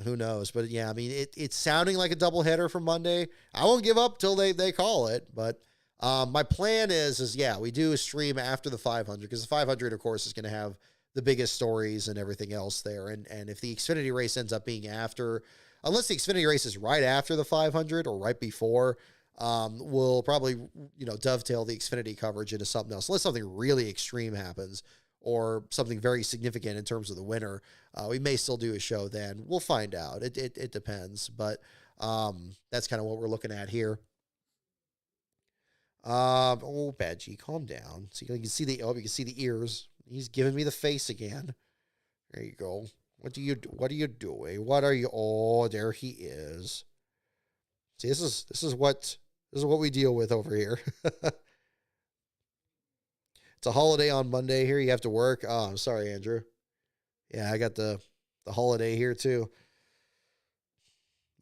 who knows? But yeah, I mean, it's sounding like a doubleheader for Monday. I won't give up till they call it. But my plan is yeah, we do a stream after the 500 because the 500, of course, is going to have the biggest stories and everything else there. And if the Xfinity race ends up being after, unless the Xfinity race is right after the 500 or right before, we'll probably dovetail the Xfinity coverage into something else, unless something really extreme happens or something very significant in terms of the winner. We may still do a show then. We'll find out. It depends, but that's kind of what we're looking at here. Badgie, calm down. So you can see you can see the ears. He's giving me the face again. There you go. What are you doing? What are you? Oh, there he is. See, this is what we deal with over here. It's a holiday on Monday here. You have to work. Oh, I'm sorry, Andrew. Yeah, I got the holiday here too.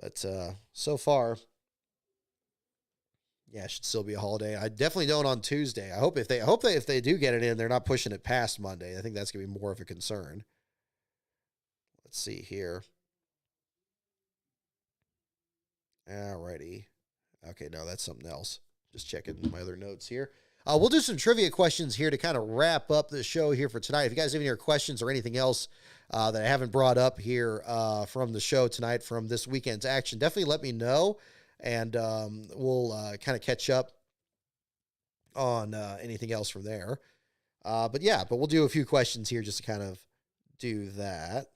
But so far, yeah, it should still be a holiday. I definitely don't on Tuesday. I hope if they do get it in, they're not pushing it past Monday. I think that's gonna be more of a concern. Let's see here. Alrighty. Okay, no, that's something else. Just checking my other notes here. We'll do some trivia questions here to kind of wrap up the show here for tonight. If you guys have any other questions or anything else that I haven't brought up here from the show tonight, from this weekend's action, definitely let me know, and we'll kind of catch up on anything else from there. But we'll do a few questions here just to kind of do that.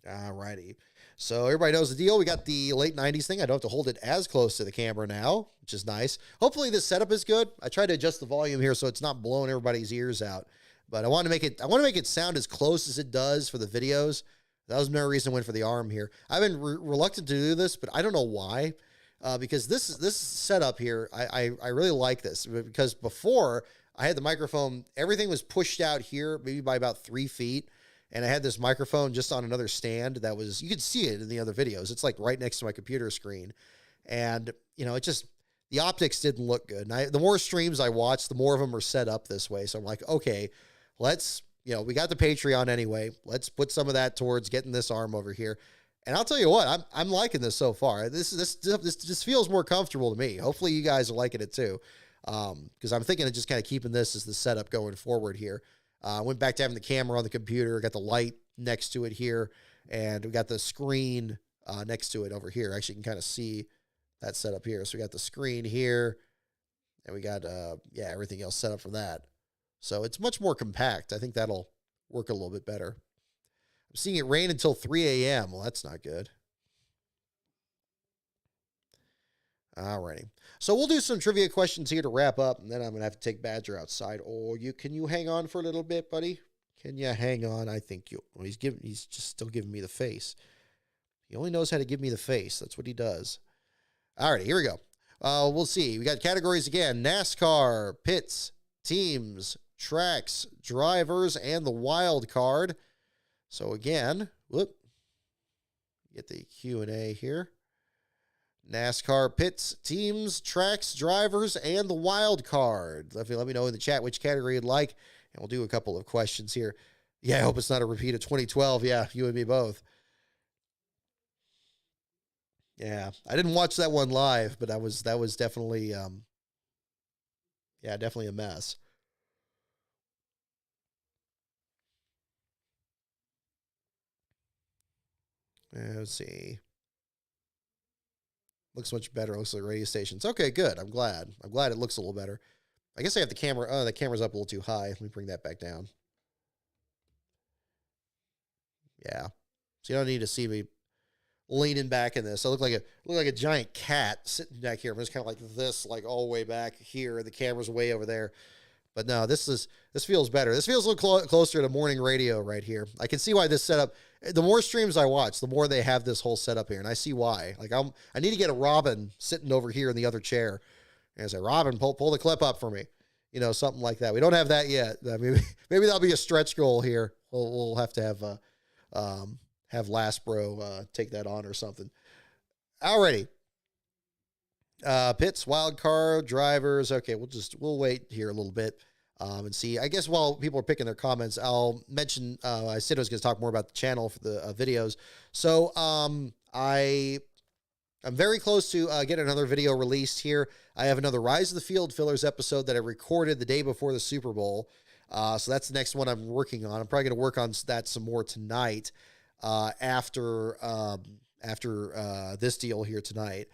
Alrighty. So everybody knows the deal. We got the late 90s thing. I don't have to hold it as close to the camera now, which is nice. Hopefully this setup is good. I tried to adjust the volume here so it's not blowing everybody's ears out. But I want to make it sound as close as it does for the videos. That was no reason I went for the arm here. I've been reluctant to do this, but I don't know why. Because this setup here, I really like this. Because before I had the microphone, everything was pushed out here, maybe by about 3 feet. And I had this microphone just on another stand that was, you could see it in the other videos. It's like right next to my computer screen. And, the optics didn't look good. And the more streams I watched, the more of them are set up this way. So I'm like, okay, let's, we got the Patreon anyway. Let's put some of that towards getting this arm over here. And I'll tell you what, I'm liking this so far. This just feels more comfortable to me. Hopefully you guys are liking it too. Because I'm thinking of just kind of keeping this as the setup going forward here. Went back to having the camera on the computer, got the light next to it here, and we got the screen next to it over here. Actually, you can kind of see that setup here. So we got the screen here, and we got, everything else set up for that. So it's much more compact. I think that'll work a little bit better. I'm seeing it rain until 3 a.m. Well, that's not good. Alrighty. So we'll do some trivia questions here to wrap up, and then I'm going to have to take Badger outside. Oh, can you hang on for a little bit, buddy? Can you hang on? I think you. Well, he's just still giving me the face. He only knows how to give me the face. That's what he does. Alrighty, here we go. We'll see. We got categories again: NASCAR, pits, teams, tracks, drivers, and the wild card. So again, get the Q&A here. NASCAR, pits, teams, tracks, drivers, and the wild card. Let me know in the chat which category you'd like, and we'll do a couple of questions here. Yeah, I hope it's not a repeat of 2012. Yeah, you and me both. Yeah, I didn't watch that one live, but that was definitely, definitely a mess. Let's see. Looks much better. Looks like radio stations. Okay, good. I'm glad. I'm glad it looks a little better. I guess I have the camera. Oh, the camera's up a little too high. Let me bring that back down. Yeah. So you don't need to see me leaning back in this. I look like a giant cat sitting back here. I'm just kind of like this, like all the way back here. The camera's way over there. But no, this feels better. This feels a little closer to morning radio right here. I can see why this setup. The more streams I watch, the more they have this whole setup here, and I see why. Like I need to get a Robin sitting over here in the other chair, and I say, Robin, pull the clip up for me, something like that. We don't have that yet. Maybe that'll be a stretch goal here. We'll have to have Last Bro take that on or something. Alrighty. Pits, wild card, drivers. Okay, we'll wait here a little bit and see. I guess while people are picking their comments, I'll mention, I said I was going to talk more about the channel for the videos. So I'm very close to getting another video released here. I have another Rise of the Field Fillers episode that I recorded the day before the Super Bowl. So that's the next one I'm working on. I'm probably going to work on that some more tonight after this deal here tonight.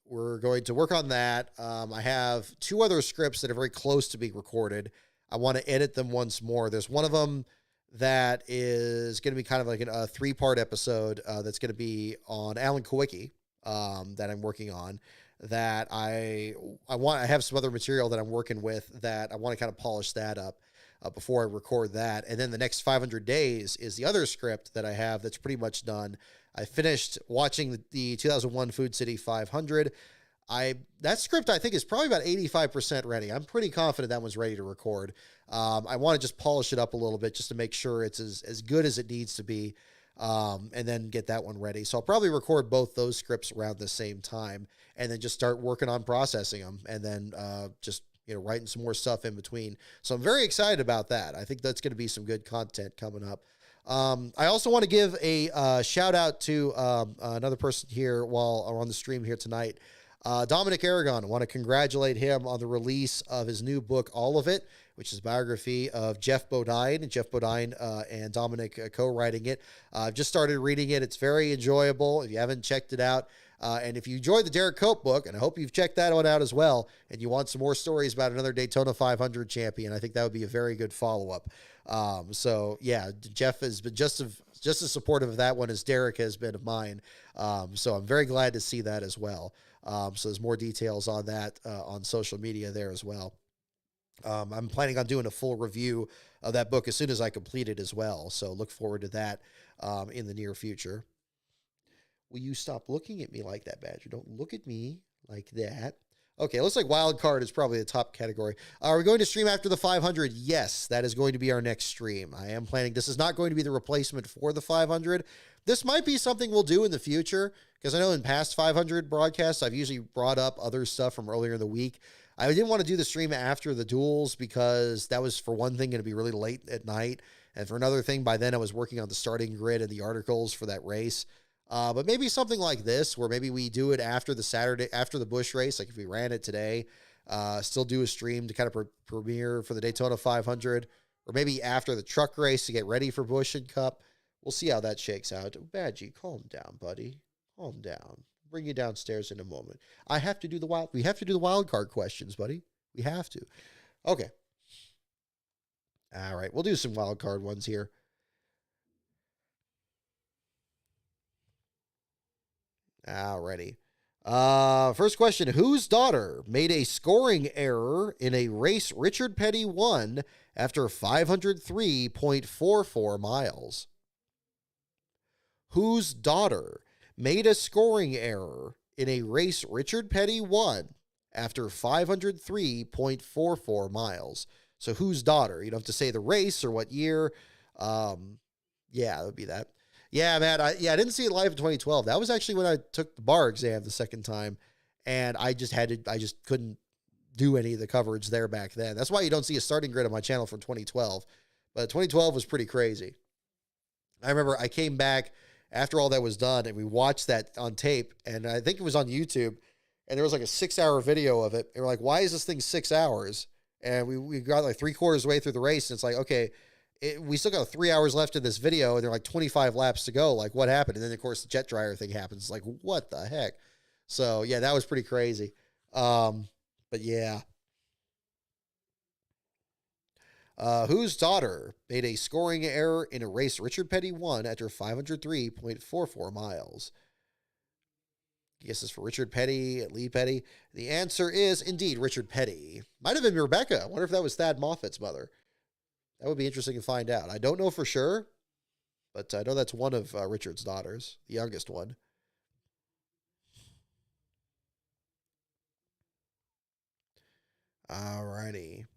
We're going to work on that. I have 2 other scripts that are very close to being recorded. I want to edit them once more. There's one of them that is going to be kind of like a 3-part episode that's going to be on Alan Kowicki that I'm working on. That I have some other material that I'm working with that I want to kind of polish that up before I record that. And then the next 500 days is the other script that I have that's pretty much done. I finished watching the 2001 Food City 500. That script, I think, is probably about 85% ready. I'm pretty confident that one's ready to record. I want to just polish it up a little bit just to make sure it's as good as it needs to be, and then get that one ready. So I'll probably record both those scripts around the same time and then just start working on processing them and then just writing some more stuff in between. So I'm very excited about that. I think that's going to be some good content coming up. I also want to give a shout out to another person here while I'm on the stream here tonight. Dominic Aragon. I want to congratulate him on the release of his new book, All of It, which is a biography of Jeff Bodine. Jeff Bodine and Dominic co-writing it. I've just started reading it. It's very enjoyable. If you haven't checked it out, and if you enjoyed the Derek Cope book, and I hope you've checked that one out as well, and you want some more stories about another Daytona 500 champion, I think that would be a very good follow-up. So yeah, Jeff has been just as supportive of that one as Derek has been of mine. So I'm very glad to see that as well. So there's more details on that on social media there as well. I'm planning on doing a full review of that book as soon as I complete it as well. So look forward to that in the near future. Will you stop looking at me like that, Badger? Don't look at me like that. Okay, looks like wild card is probably the top category. Are we going to stream after the 500? Yes, that is going to be our next stream. I am planning. This is not going to be the replacement for the 500. This might be something we'll do in the future, because I know in past 500 broadcasts, I've usually brought up other stuff from earlier in the week. I didn't want to do the stream after the duels because that was, for one thing, going to be really late at night. And for another thing, by then I was working on the starting grid and the articles for that race. But maybe something like this, where maybe we do it after the Saturday, after the Busch race, like if we ran it today, still do a stream to kind of premiere for the Daytona 500, or maybe after the truck race to get ready for Busch and Cup. We'll see how that shakes out. Badgie, calm down, buddy. Calm down. Bring you downstairs in a moment. We have to do the wild card questions, buddy. We have to. Okay. All right. We'll do some wild card ones here. Alrighty. First question. Whose daughter made a scoring error in a race Richard Petty won after 503.44 miles? Whose daughter made a scoring error in a race Richard Petty won after 503.44 miles? So whose daughter? You don't have to say the race or what year. Yeah, that would be that. Yeah, man. I didn't see it live in 2012. That was actually when I took the bar exam the second time, and I just couldn't do any of the coverage there back then. That's why you don't see a starting grid on my channel from 2012. But 2012 was pretty crazy. I remember I came back after all that was done, and we watched that on tape, and I think it was on YouTube, and there was like a 6-hour video of it. And we're like, why is this thing 6 hours? And we got like 3/4 way through the race, and it's like, okay, we still got 3 hours left in this video, and they're like 25 laps to go. Like, what happened? And then, of course, the jet dryer thing happens. Like, what the heck? So, yeah, that was pretty crazy. But, yeah. Whose daughter made a scoring error in a race Richard Petty won after 503.44 miles? Guess this for Richard Petty, Lee Petty. The answer is indeed Richard Petty. Might have been Rebecca. I wonder if that was Thad Moffat's mother. That would be interesting to find out. I don't know for sure, but I know that's one of Richard's daughters, the youngest one. All righty.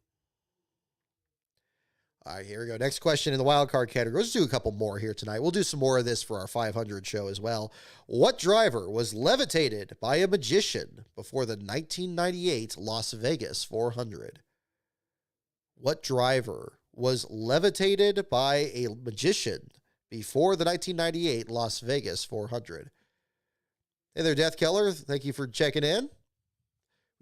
All right, here we go. Next question in the wild card category. Let's do a couple more here tonight. We'll do some more of this for our 500 show as well. What driver was levitated by a magician before the 1998 Las Vegas 400? What driver was levitated by a magician before the 1998 Las Vegas 400? Hey there, Death Keller. Thank you for checking in.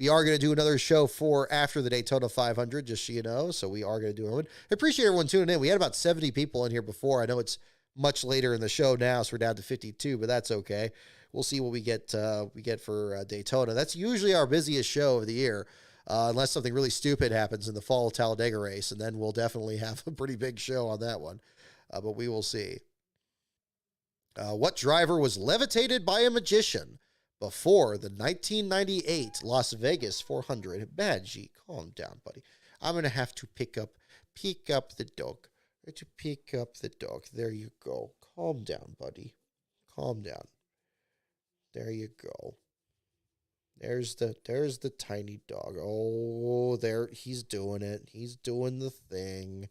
We are going to do another show for after the Daytona 500, just so you know. So we are going to do one. I appreciate everyone tuning in. We had about 70 people in here before. I know it's much later in the show now, so we're down to 52, but that's okay. We'll see what we get for Daytona. That's usually our busiest show of the year, unless something really stupid happens in the fall Talladega race, and then we'll definitely have a pretty big show on that one. But we will see. What driver was levitated by a magician before the 1998 Las Vegas 400? Badgie, calm down, buddy. I'm going to have to pick up the dog. To pick up the dog. There you go. Calm down, buddy. Calm down. There you go. There's the tiny dog. Oh, there, he's doing it. He's doing the thing.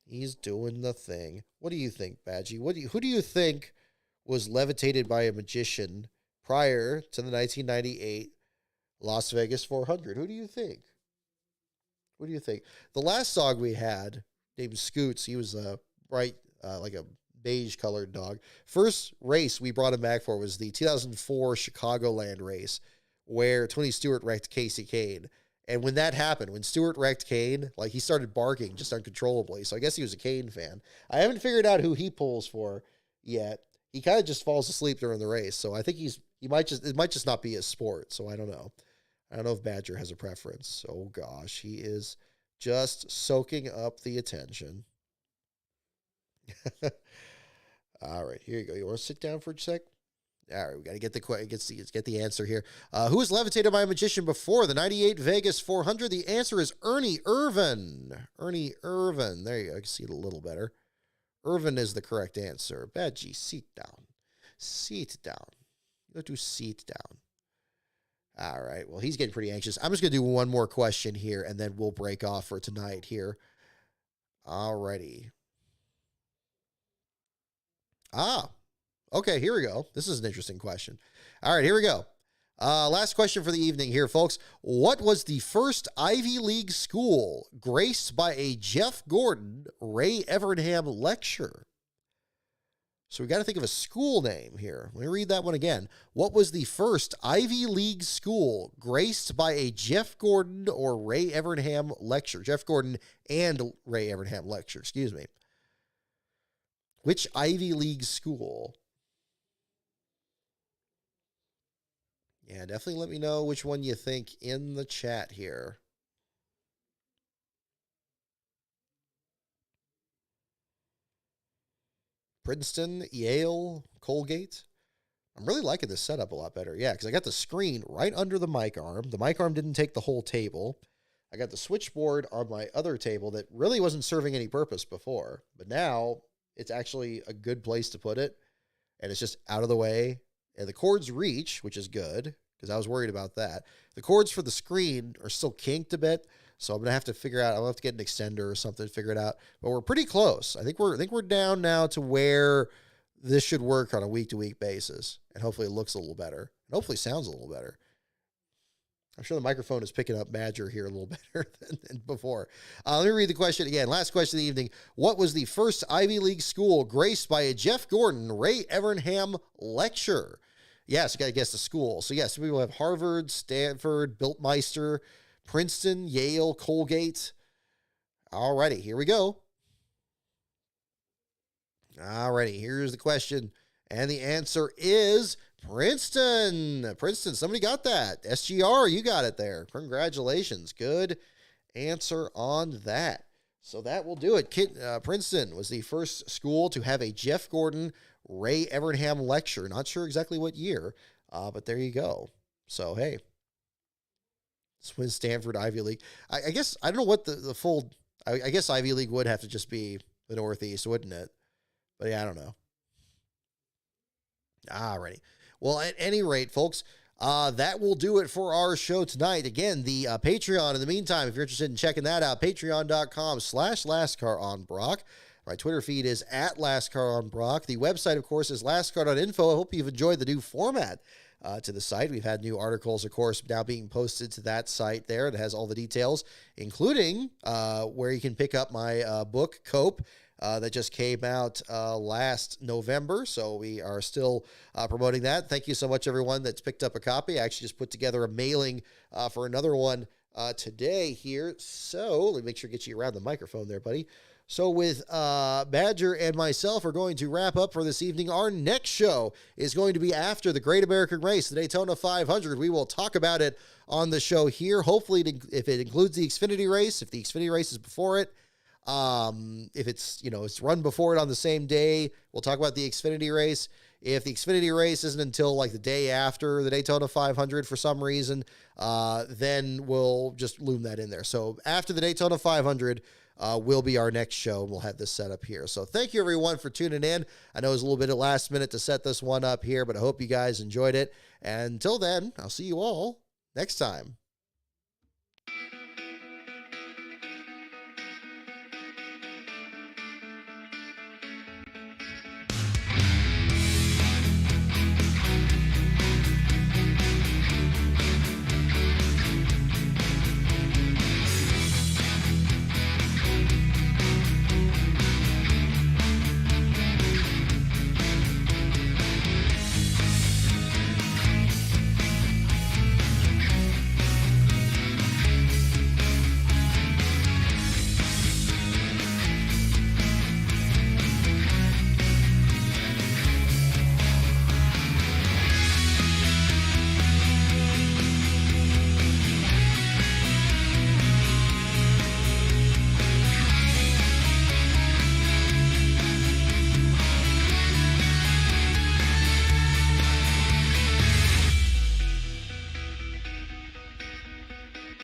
He's doing the thing. What do you think, Badgie? Who do you think was levitated by a magician prior to the 1998 Las Vegas 400? Who do you think? What do you think? The last dog we had, named Scoots, he was like a beige-colored dog. First race we brought him back for was the 2004 Chicagoland race, where Tony Stewart wrecked Casey Kane. And when that happened, when Stewart wrecked Kane, like, he started barking just uncontrollably. So I guess he was a Kane fan. I haven't figured out who he pulls for yet. He kind of just falls asleep during the race. So I think it might just not be his sport. So I don't know. I don't know if Badger has a preference. Oh gosh, he is just soaking up the attention. All right, here you go. You want to sit down for a sec? All right, we got to get the answer here. Who was levitated by a magician before the 98 Vegas 400? The answer is Ernie Irvan. Ernie Irvan. There you go. I can see it a little better. Irvin is the correct answer. Badgie, sit down. Sit down. You have to sit down. All right. Well, he's getting pretty anxious. I'm just going to do one more question here, and then we'll break off for tonight here. All righty. Okay, here we go. This is an interesting question. All right, here we go. Last question for the evening here, folks. What was the first Ivy League school graced by a Jeff Gordon, Ray Evernham lecture? So we got to think of a school name here. Let me read that one again. What was the first Ivy League school graced by a Jeff Gordon or Ray Evernham lecture? Jeff Gordon and Ray Evernham lecture, excuse me. Which Ivy League school? Yeah, definitely let me know which one you think in the chat here. Princeton, Yale, Colgate. I'm really liking this setup a lot better. Yeah, because I got the screen right under the mic arm. The mic arm didn't take the whole table. I got the switchboard on my other table that really wasn't serving any purpose before. But now it's actually a good place to put it. And it's just out of the way. And the cords reach, which is good, because I was worried about that. The cords for the screen are still kinked a bit. So I'm going to have to figure out, I'll have to get an extender or something to figure it out. But we're pretty close. I think we're down now to where this should work on a week-to-week basis. And hopefully it looks a little better. And hopefully sounds a little better. I'm sure the microphone is picking up Badger here a little better than before. Let me read the question again. Last question of the evening. What was the first Ivy League school graced by a Jeff Gordon, Ray Evernham lecture? Yes, you got to guess the school. So yes, we will have Harvard, Stanford, Biltmeister, Princeton, Yale, Colgate. Alrighty, here we go. Alrighty, here's the question. And the answer is Princeton. Princeton, somebody got that. SGR, you got it there. Congratulations. Good answer on that. So that will do it. Princeton was the first school to have a Jeff Gordon, Ray Evernham lecture. Not sure exactly what year, but there you go. So, hey, Swin Stanford Ivy League. I guess, I don't know what the full, I guess Ivy League would have to just be the Northeast, wouldn't it? But yeah, I don't know. Alrighty. Well, at any rate, folks, that will do it for our show tonight. Again, the Patreon, in the meantime, if you're interested in checking that out, patreon.com/LastCarOnBrock. My Twitter feed is at LastCarOnBrock. The website, of course, is lastcar.info. I hope you've enjoyed the new format to the site. We've had new articles, of course, now being posted to that site there. It has all the details, including where you can pick up my book, Cope, that just came out last November. So we are still promoting that. Thank you so much, everyone that's picked up a copy. I actually just put together a mailing for another one today here. So let me make sure to get you around the microphone there, buddy. So with Badger and myself are going to wrap up for this evening. Our next show is going to be after the Great American Race, the Daytona 500. We will talk about it on the show here. Hopefully, if it includes the Xfinity race, if the Xfinity race is before it, if it's, it's run before it on the same day, we'll talk about the Xfinity race. If the Xfinity race isn't until like the day after the Daytona 500 for some reason, then we'll just loom that in there. So after the Daytona 500 will be our next show, and we'll have this set up here. So thank you, everyone, for tuning in. I know it was a little bit of last minute to set this one up here, but I hope you guys enjoyed it. And until then, I'll see you all next time.